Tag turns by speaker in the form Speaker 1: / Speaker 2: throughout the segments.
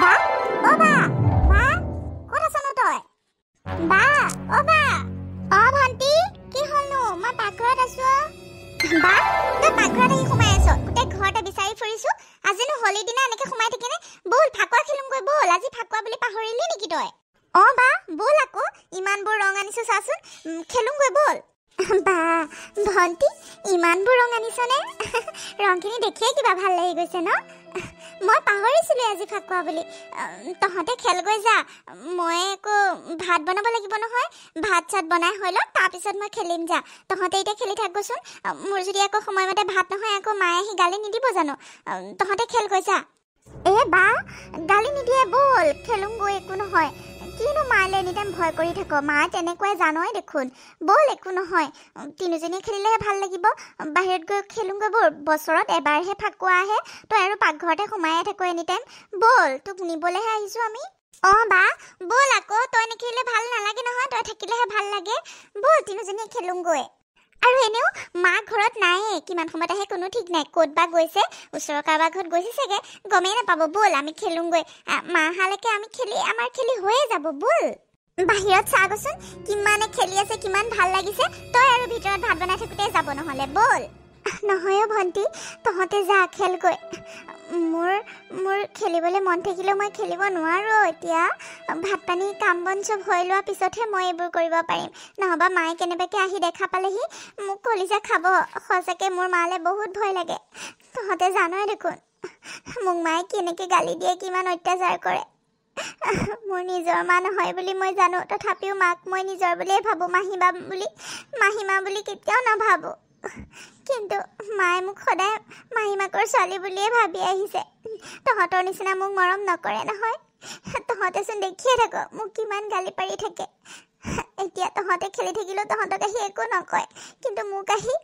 Speaker 1: বা ও বা বা ক'ত আছ নো তই বা ও বা ভণ্টি কি হলনো মই পাকঘৰত আছো বা তই পাকঘৰত আহি সোমাই আছ গোটেই ঘৰতে বিচাৰি ফুৰিছো আজিনো হলি দিনা এনেকে সোমাই থাকিনে বল ফাকুৱা খেলুংগৈ বল আজি ফাকুৱা বুলি পাহৰিলি নেকি তই বা বল আকৌ ইমানবোৰ ৰং আনিছো চাচোন খেলুংগৈ বল বা ভণ্টি ইমানবোৰ ৰং আনিছনে ৰংখিনি দেখিয়ে কিবা ভাল লাগি গৈছে ন মই পাহৰিছিলো আজি ফাকুৱা বুলি তহঁতে খেলগৈ যা মই আকৌ ভাত বনাব লাগিব নহয় ভাত চাত বনাই হৈ লওক তাৰপিছত মই খেলিম যা তহঁতে এতিয়া খেলি থাকগৈচোন মোৰ যদি আকৌ সময়মতে ভাত নহয় আকৌ মায়ে আহি গালি নিদিব জানো তহঁতে খেলগৈ যা বা গালি নিদিয়ে বল খেলুংগৈ একো নহয় কিনো মালে এনিটাইম ভয় কৰি থাক মায়ে তেনেকুৱাই জানই দেখোন বল একো নহয় তিনিজনীয়ে খেলিলেহে ভাল লাগিব বাহিৰত গৈ খেলুংগৈ বল বছৰত এবাৰহে ফাকুৱা আহে তই আৰু পাকঘৰতে সোমায়ে থাক এনিটাইম বল তোক নিবলেহে আহিছো আমি বা বল আকৌ তই নেখেলিলে ভাল নালাগে নহয় তই থাকিলেহে ভাল লাগে বল তিনিজনীয়ে খেলুংগৈ আৰু এনেও মা ঘৰত নাইয়ে কিমান সময়ত আহে কোনো ঠিক নাই ক'ত বা গৈছে ওচৰৰ কাৰোবাৰ ঘৰত গৈছে চাগে গমেই নাপাব বল আমি খেলুংগৈ মা হালেকে আমি খেলি আমাৰ খেলি হৈয়ে যাব বল বাহিৰত চাগচোন কিমানে খেলি আছে কিমান ভাল লাগিছে তই আৰু ভিতৰত ভাত বনাই থাকোতে যাব নহলে বল নহয় ভণ্টি তহঁতে যা খেলগৈ মোৰ খেলিবলৈ মন থাকিলেও মই খেলিব নোৱাৰো এতিয়া ভাত পানী কাম বন চব হৈ লোৱা পিছতহে মই এইবোৰ কৰিব পাৰিম নহবা মায়ে কেনেবাকে আহি দেখা পালেহি মোক কলিজা খাব সঁচাকে মোৰ মালে বহুত ভয় লাগে তহঁতে জানই দেখোন মোক মায়ে কেনেকে গালি দিয়ে কিমান অত্যাচাৰ কৰে মোৰ নিজৰ মা নহয় বুলি মই জানো তথাপিও মাক মই নিজৰ বুলিয়ে ভাবো মাহীমা বুলি কেতিয়াও নাভাবো কিন্তু মায়ে মোক সদায় মাহীমাকৰ ছোৱালী বুলিয়ে ভাবি আহিছে তহঁতৰ নিচিনা মোক মৰম নকৰে নহয় তহঁতেচোন দেখিয়ে থাক মোক কিমান গালি পাৰি থাকে এতিয়া তহঁতে খেলি থাকিলেও তহঁতক আহি একো নকয় কিন্তু মোক আহি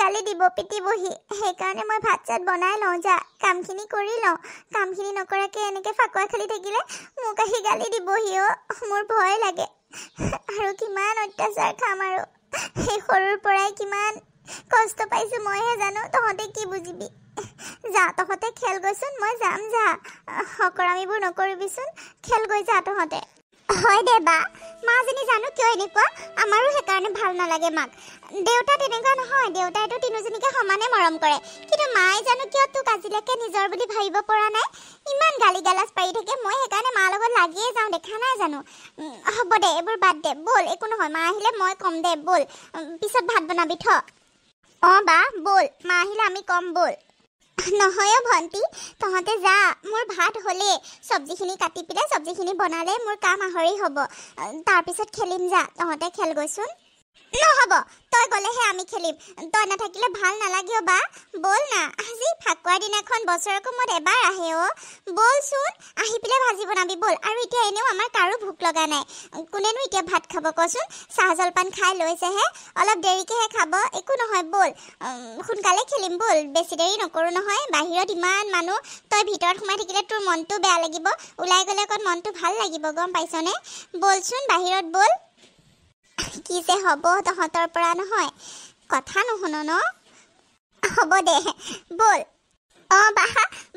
Speaker 1: গালি দিব পিটিবহি সেইকাৰণে মই ভাত চাত বনাই লওঁ যা কামখিনি কৰি লওঁ কামখিনি নকৰাকে এনেকে ফাকুৱা খেলি থাকিলে মোক আহি গালি দিবহি মোৰ ভয় লাগে আৰু কিমান অত্যাচাৰ খাম আৰু সেই সৰুৰ পৰাই কিমান কষ্ট পাইছো মইহে জানো তহঁতে কি বুজিবি যা তহঁতে খেল গৈচোন মই যাম যা হকৰামিবোৰ নকৰিবিচোন খেল গৈ যা তহঁতে হয় দে বা মাজনী জানো কিয় এনেকুৱা আমাৰো সেইকাৰণে ভাল নালাগে মাক দেউতা তেনেকুৱা নহয় দেউতাইতো তিনিজনীকে সমানে মৰম কৰে কিন্তু মায়ে জানো কিয় তোক আজিলৈকে নিজৰ বুলি ভাবিব পৰা নাই ইমান গালি গালাজ পাৰি থাকে মই সেইকাৰণে মাৰ লগত লাগিয়ে যাওঁ দেখা নাই জানো হ'ব দে এইবোৰ বাদ দে বল একো নহয় মা আহিলে মই কম দে বল পিছত ভাত বনাবি থ বা বল মা আহিলে আমি কম বল নহয় ভণ্টি তহঁতে যা মোৰ ভাত হ'লে চব্জিখিনি কাটি পিলে চব্জিখিনি বনালে মোৰ কাম আহৰি হ'ব তাৰপিছত খেলিম যা তহঁতে খেল গৈচোন নহ'ব তই গ'লেহে আমি খেলিম তই নাথাকিলে ভাল নালাগে বা বল না আজি ফাকুৱাৰ দিনাখন বছৰক মত এবাৰ আহে বলচোন আহি পেলাই ভাজি বনাবি বল আৰু এতিয়া এনেও আমাৰ কাৰো ভোক লগা নাই কোনেনো এতিয়া ভাত খাব কচোন চাহ জলপান খাই লৈছেহে অলপ দেৰিকেহে খাব একো নহয় বল সোনকালে খেলিম বল বেছি দেৰি নকৰোঁ নহয় বাহিৰত ইমান মানুহ তই ভিতৰত সোমাই থাকিলে তোৰ মনটো বেয়া লাগিব ওলাই গ'লে অকণ মনটো ভাল লাগিব গম পাইছনে বলচোন বাহিৰত বল কি যে হ'ব তহঁতৰ পৰা নহয় কথা নুশুনো ন হ'ব দে বল বা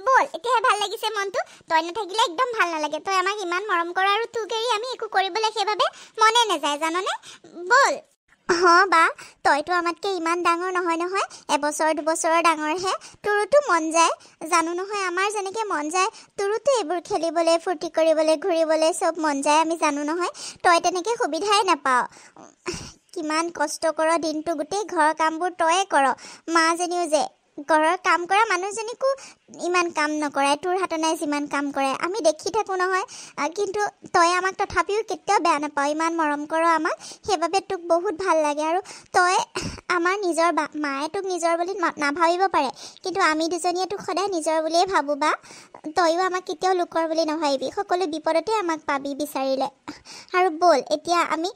Speaker 1: বল এতিয়াহে ভাল লাগিছে মনটো তই নাথাকিলে একদম ভাল নালাগে তই আমাক ইমান মৰম কৰ আৰু তোক এৰি আমি একো কৰিবলৈ সেইবাবে মনে নাযায় জাননে বল বা তইতো আমাতকে ইমান ডাঙৰ নহয় এবছৰ দুবছৰৰ ডাঙৰহে তোৰোতো মন যায় জানো নহয় আমাৰ যেনেকে মন যায় তোৰোতো এইবোৰ খেলিবলৈ ফূৰ্তি কৰিবলৈ ঘূৰিবলৈ চব মন যায় আমি জানো নহয় তই তেনেকে সুবিধাই নাপাৱ কিমান কষ্ট কৰ দিনটো গোটেই ঘৰৰ কামবোৰ তয়ে কৰ মাজনীও যে ঘৰৰ কাম কৰা মানুহজনীকো ইমান কাম নকৰাই তোৰ হাত নাই যিমান কাম কৰে আমি দেখি থাকোঁ নহয় কিন্তু তই আমাক তথাপিও কেতিয়াও বেয়া নাপাৱ ইমান মৰম কৰ আমাক সেইবাবে তোক বহুত ভাল লাগে আৰু তই আমাৰ নিজৰ মায়ে তোক নিজৰ বুলি নাভাবিব পাৰে কিন্তু আমি দুজনীয়ে তোক সদায় নিজৰ বুলিয়ে ভাবোঁ বা তইও আমাক কেতিয়াও লোকৰ বুলি নাভাবিবি সকলো বিপদতে আমাক পাবি বিচাৰিলে আৰু বল এতিয়া আমি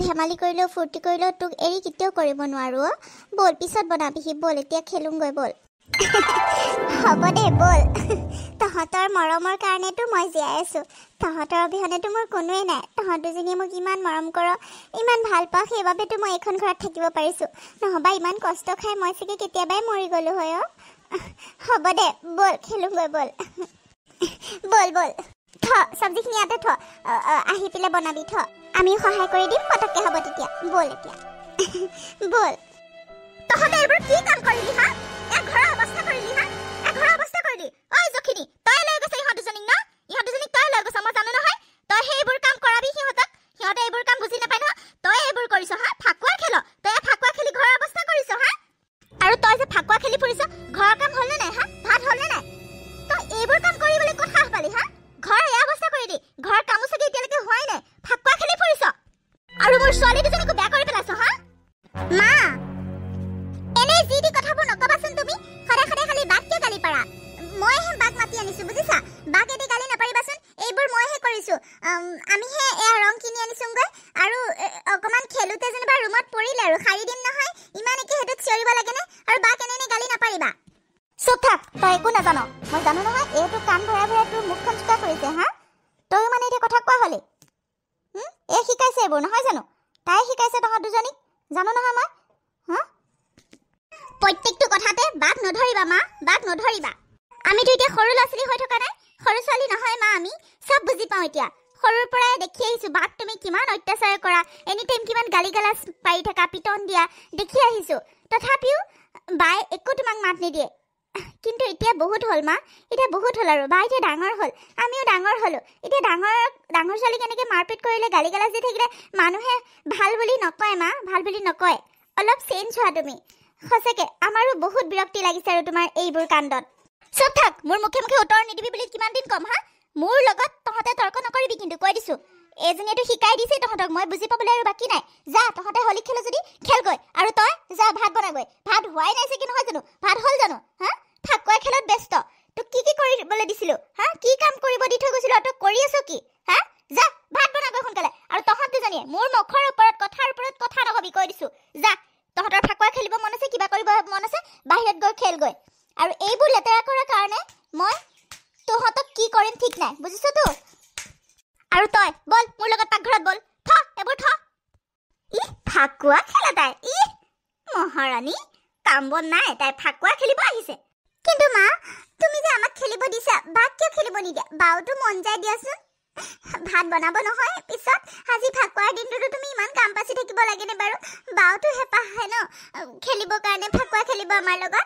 Speaker 1: ধেমালি কৰিলেও ফূৰ্তি কৰিলেও তোক এৰি কেতিয়াও কৰিব নোৱাৰোঁ বল পিছত বনাবিহি বল এতিয়া খেলোঁগৈ বল হ'ব দে বল তহঁতৰ মৰমৰ কাৰণেতো মই জীয়াই আছোঁ তহঁতৰ অবিহনেতো মোৰ কোনোৱে নাই তহঁত দুজনীয়ে মোক ইমান মৰম কৰ ইমান ভাল পাওঁ সেইবাবেতো মই এইখন ঘৰত থাকিব পাৰিছোঁ নহ'বা ইমান কষ্ট খাই মই চাগে কেতিয়াবাই মৰি গ'লোঁ হয় হ'ব দে বল খেলোঁগৈ বল বল থ চব্জিখিনি ইয়াতে থ আহি পেলাই বনাবি থ আমি সহায় কৰি দিম পটককে হ'ব তেতিয়া বল এতিয়া বল তহঁতে এইবোৰ কি কাম কৰিলি হা ঘৰৰ অৱস্থা কৰিলি হা ঘৰৰ অৱস্থা কৰিলি ঐ জখিনী তই লৈ গৈছে ইহঁত দুজনীক ন ইহঁত দুজনীক তই লৈ গৈছ মই জানো নহয় তই সেইবোৰ কাম কৰাবি সিহঁতে এইবোৰ কাম বুজি নাপায় নহয় তই এইবোৰ কৰিছ হা ফাকুৱা খেল তই ফাকুৱা খেলি ঘৰৰ অৱস্থা কৰিছ হা আৰু তই যে ফাকুৱা খেলি ফুৰিছ ঘৰৰ কাম হ'লনে নাই হা ভাত হ'লনে নাই তই এইবোৰ কাম কৰিবলৈ ক'ত সাহ পালি হা ঘৰ এই অৱস্থা কৰি দি ঘৰ কামো চাগে এতিয়ালৈকে হোৱাই নাই ফাকুৱা খেলি ফুৰিছ আৰু মোৰ ছোৱালী দুজনীকো বেয়া কৰি পেলাইছ হা মা এনে যি দি কথাবোৰ নকবাচোন তুমি সদায় সদায় খালি বাক কিয় গালি পাৰা মইহে বাক মাতি আনিছো বুজিছা বাক এদি গালি নাপাৰিবাচোন এইবোৰ মইহে কৰিছো আমিহে এয়া ৰং কিনি আনিছোংগৈ আৰু অকমান খেলুতে যেনিবা ৰুমত পৰিলে আৰু শাৰী দিম নহয় ইমান একে হেতুত চিঞৰিব লাগেনে আৰু বাক এনে গালি নাপাৰিবা চুপ থাক তই একো নাজান মই জানো নহয় এইটো কাণ ভৰাই ভৰাই তোৰ মুখখন চোকা কৰিছে হা তই মানে এতিয়া কথা কোৱা হলি এই শিকাইছে এইবোৰ নহয় জানো তাই শিকাইছে তহঁত দুজনীক জানো নহয় মই হা প্ৰত্যেকটো কথাতে বাক নধৰিবা মা বাক নধৰিবা আমিতো এতিয়া সৰু ল'ৰা ছোৱালী হৈ থকা নাই সৰু ছোৱালী নহয় মা আমি সব বুজি পাওঁ এতিয়া সৰুৰ পৰাই দেখি আহিছো বাক তুমি কিমান অত্যাচাৰ কৰা এনি টাইম কিমান গালি গালাজ পাৰি থকা পিটন দিয়া দেখি আহিছো তথাপিও বাই একো তোমাক মাত নিদিয়ে কিন্তু এতিয়া বহুত হ'ল মা এতিয়া বহুত হ'ল আৰু বা এতিয়া ডাঙৰ হ'ল আমিও ডাঙৰ হ'লো এতিয়া ডাঙৰ ছোৱালী কেনেকৈ মাৰপিট কৰিলে গালি গালাজ দি থাকিলে মানুহে ভাল বুলি নকয় মা ভাল বুলি নকয় অলপ চেঞ্জ হোৱা তুমি সঁচাকে আমাৰো বহুত বিৰক্তি লাগিছে আৰু তোমাৰ এইবোৰ কাণ্ডত চুপ থাক মোৰ মুখে মুখে উত্তৰ নিদিবি বুলি কিমান দিন কম হা মোৰ লগত তহঁতে তৰ্ক নকৰিবি কিন্তু কৈ দিছো এজনীয়েতো শিকাই দিছে তহঁতক মই বুজি পাবলৈ আৰু বাকী নাই যা তহঁতে হলি খেলো যদি খেলগৈ আৰু তই যা ভাত বনাগৈ ভাত হোৱাই নাই চাগে নহয় জানো ভাত হ'ল জানো হা ফাকুৱা খেলত ব্যস্ত তোক কি কৰিবলৈ দিছিলো হা কি কাম কৰিব দি থৈ গৈছিলো তই কৰি আছ কি হা যা ভাত বনাগৈ সোনকালে আৰু তহঁত দুজনীয়ে মোৰ মুখৰ ওপৰত কথাৰ ওপৰত কথা নকবি কৈ দিছো যা তহঁতৰ ফাকুৱা খেলিব মন আছে কিবা কৰিব মন আছে বাহিৰত গৈ খেলগৈ আৰু এইবোৰ লেতেৰা কৰাৰ কাৰণে মই তহঁতক কি কৰিম ঠিক নাই বুজিছ তো আৰু তই বল মোৰ লগত পাকঘৰত বল থ এইবোৰ থ ফাকুৱা খেলা তাই মহাৰাণী কাম বন নাই তাই ফাকুৱা খেলিব আহিছে কিন্তু মা তুমি যে আমাক খেলিব দিছা বাক কিয় খেলিব নিদিয়া বাওতো মন যায় দিয়াচোন ভাত বনাব নহয় পিছত আজি ফাকুৱাৰ দিনটোতো তুমি ইমান কাম পাচি থাকিব লাগেনে বাৰু বাওতো হেঁপাহ আহে ন খেলিবৰ কাৰণে ফাকুৱা খেলিব আমাৰ লগত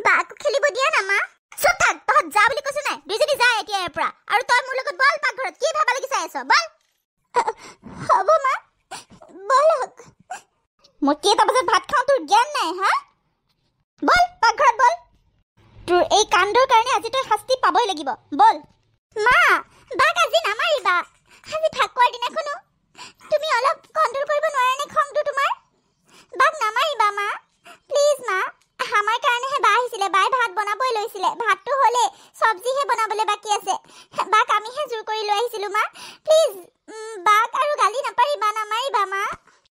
Speaker 1: বাকো খেলিব দিয়া না মা চুপ থাক তহঁত যা বুলি কৈছো নাই দুইজনী যা এতিয়া ইয়াৰ পৰা আৰু তই মোৰ লগত বল পাকঘৰত কি ভাবা লাগি চাই আছ বল হ'ব মা বলক মই কেইটা বজাত ভাত খাওঁ তোৰ জ্ঞান নাই হা বল পাকঘৰত বল তোৰ এই কাণ্ডৰ কাৰণে আজি তই শাস্তি পাবই লাগিব বল মা বাক আজি নামাৰিবা আজি ফাকুৱাৰ দিনাখনো তুমি অলপ কণ্ট্ৰল কৰিব নোৱাৰা নে খংটো তোমাৰ বাক নামাৰিবা মা প্লিজ মা আমাৰ কাৰণেহে বা আহিছিলে বাই ভাত বনাবই লৈছিলে ভাতটো হ'লে চব্জিহে বনাবলৈ বাকী আছে বাক আমিহে জোৰ কৰি লৈ আহিছিলো মা প্লিজ বাক আৰু গালি নাপাৰিবা নামাৰিবা মা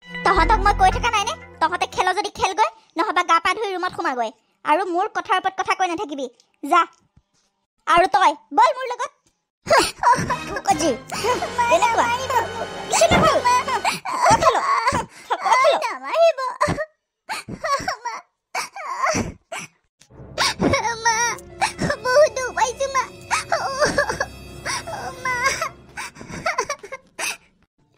Speaker 1: তহঁতক মই কৈ থকা নাই নে তহঁতে খেল যদি খেলগৈ নহবা গা পা ধুই ৰুমত সোমাগৈ আৰু মোৰ কথাৰ ওপৰত কথা কৈ নাথাকিবি যা আৰু তই বল মোৰ লগত কজি এনেকুৱা নামাৰিব মা বহুত দুখ পাইছো মা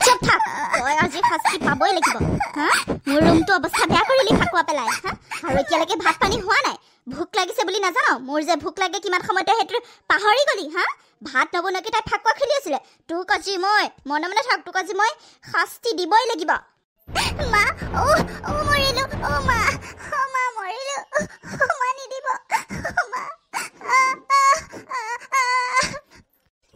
Speaker 1: চুপ থাক তই আজি শাস্তি পাবই লাগিব হা মোৰ ৰুমটো অৱস্থা বেয়া কৰিলি ফাকুৱা পেলাই হা আৰু এতিয়ালৈকে ভাত পানী হোৱা নাই ভোক লাগিছে বুলি নাজানো মোৰ যে ভোক লাগে কিমান সময়তে সেইটো পাহৰি গলি হা ভাত নবনোৱাকৈ তাই ফাকুৱা খেলি আছিলে তোক আজি মই মনে মনে থাক তোক আজি মই শাস্তি দিবই লাগিব মা মৰিলো মা মৰিলো মা নিদিব মা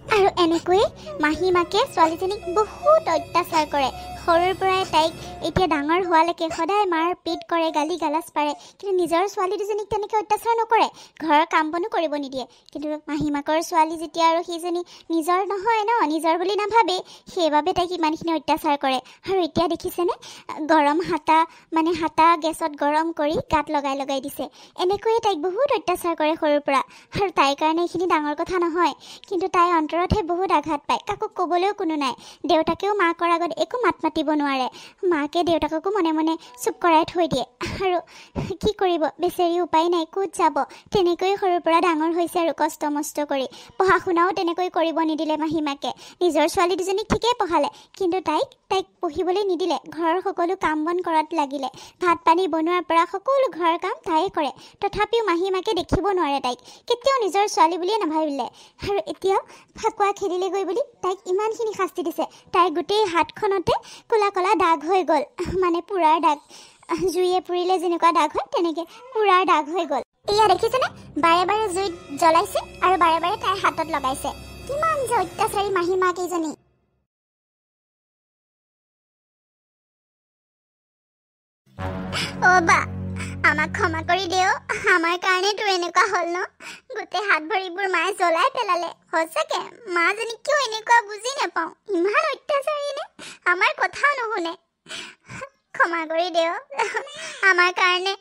Speaker 1: আৰু এনেকৈ মাহী মাকে ছোৱালীজনীক বহুত অত্যাচাৰ কৰে সৰুৰ পৰাই তাইক এতিয়া ডাঙৰ হোৱালৈকে সদায় মাৰ পিট কৰে গালি গালাজ পাৰে কিন্তু নিজৰ ছোৱালী দুজনীক তেনেকৈ অত্যাচাৰ নকৰে ঘৰৰ কাম বনো কৰিব নিদিয়ে কিন্তু মাহী মাকৰ ছোৱালী যেতিয়া আৰু সেইজনী নিজৰ নহয় ন নিজৰ বুলি নাভাবে সেইবাবে তাইক ইমানখিনি অত্যাচাৰ কৰে আৰু এতিয়া দেখিছেনে গৰম হাতা গেছত গৰম কৰি গাত লগাই দিছে এনেকৈয়ে তাইক বহুত অত্যাচাৰ কৰে সৰুৰ পৰা আৰু তাইৰ কাৰণে এইখিনি ডাঙৰ কথা নহয় কিন্তু তাই অন্তৰতহে বহুত আঘাত পায় কাকো ক'বলৈও কোনো নাই দেউতাকেও মাকৰ আগত একো মাত পাতিব নোৱাৰে মাকে দেউতাককো মনে মনে চুপ কৰাই থৈ দিয়ে আৰু কি কৰিব বেচেৰি উপায় নাই ক'ত যাব তেনেকৈ সৰুৰ পৰা ডাঙৰ হৈছে আৰু কষ্ট মষ্ট কৰি পঢ়া শুনাও তেনেকৈ কৰিব নিদিলে মাহীমাকে নিজৰ ছোৱালী দুজনীক ঠিকেই পঢ়ালে কিন্তু তাইক পঢ়িবলৈ নিদিলে ঘৰৰ সকলো কাম বন কৰাত লাগিলে ভাত পানী বনোৱাৰ পৰা সকলো ঘৰৰ কাম তাইয়ে কৰে তথাপিও মাহীমাকে দেখিব নোৱাৰে তাইক কেতিয়াও নিজৰ ছোৱালী বুলিয়ে নাভাবিলে আৰু এতিয়াও ফাকুৱা খেলিলেগৈ বুলি তাইক ইমানখিনি শাস্তি দিছে তাইৰ গোটেই হাতখনতে ক'লা ক'লা দাগ হৈ গ'ল মানে পুৰাৰ দাগ জুইয়ে পুৰিলে যেনেকুৱা দাগ হয় তেনেকৈ পুৰাৰ দাগ হৈ গ'ল এয়া দেখিছেনে বাৰে বাৰে জুইত জ্বলাইছে আৰু বাৰে বাৰে তাইৰ হাতত লগাইছে কিমান যে অত্যাচাৰী মাহীমা কেইজনী অ' বা আমাক ক্ষমা কৰি দিও আমাৰ কাৰণে তোৰ এনেকুৱা হ'ল ন গোটেই হাত ভৰিবোৰ মায়ে জ্বলাই পেলালে সঁচাকে মাজনী কিয় এনেকুৱা বুজি নাপাওঁ ইমান অত্যাচাৰী নে আমাৰ কথাও নুশুনে ক্ষমা কৰি দিও আমাৰ কাৰণে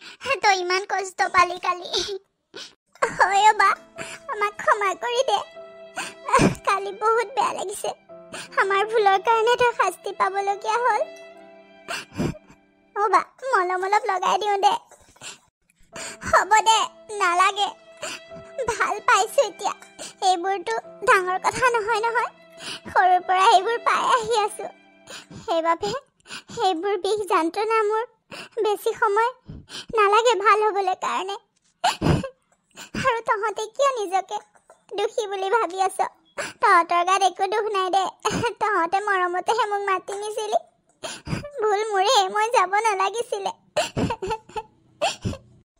Speaker 1: তই ইমান কষ্ট পালি কালি হয় বা আমাক ক্ষমা কৰি দে কালি বহুত বেয়া লাগিছে আমাৰ ভুলৰ কাৰণে তই শাস্তি পাবলগীয়া হ'ল অ' বা মলম অলপ লগাই দিওঁ দে হ'ব দে নালাগে ভাল পাইছোঁ এতিয়া এইবোৰতো ডাঙৰ কথা নহয় সৰুৰ পৰা এইবোৰ পাই আহি আছোঁ সেইবাবে সেইবোৰ বিষ যন্ত্ৰণা মোৰ বেছি সময় নালাগে ভাল হ'বলৈ কাৰণে আৰু তহঁতে কিয় নিজকে দুখী বুলি ভাবি আছ তহঁতৰ গাত একো দুখ নাই দে তহঁতে মৰমতেহে মোক মাতি নিছিলি ভুল মোৰে মই যাব নালাগিছিলে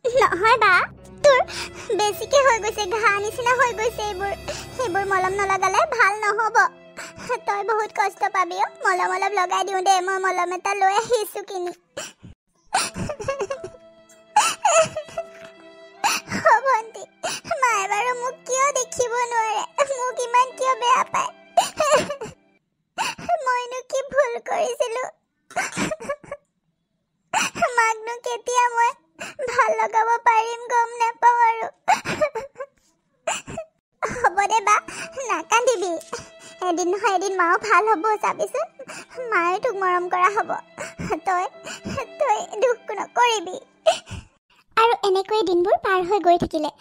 Speaker 1: নহয় বা তোৰ বেছিকে হৈ গৈছে ঘাঁ নিচিনা হৈ গৈছে এইবোৰ মলম নলগালে ভাল নহ'ব তই বহুত কষ্ট পাবি মলম অলপ লগাই দিওঁ দে মই মলম এটা লৈ আহিছোঁ কিনি ভণ্টি মায়ে বাৰু মোক কিয় দেখিব নোৱাৰে মোক ইমান কিয় বেয়া পায় মইনো কি ভুল কৰিছিলোঁ মাকনো কেতিয়া মই ভাল লগাব পাৰিম গম নাপাওঁ আৰু হ'ব দে বা নাকান্দিবি এদিন নহয় এদিন মাও ভাল হ'ব চাবিচোন মায়ে তোক মৰম কৰা হ'ব তই দুখ নকৰিবি আৰু এনেকৈ দিনবোৰ পাৰ হৈ গৈ থাকিলে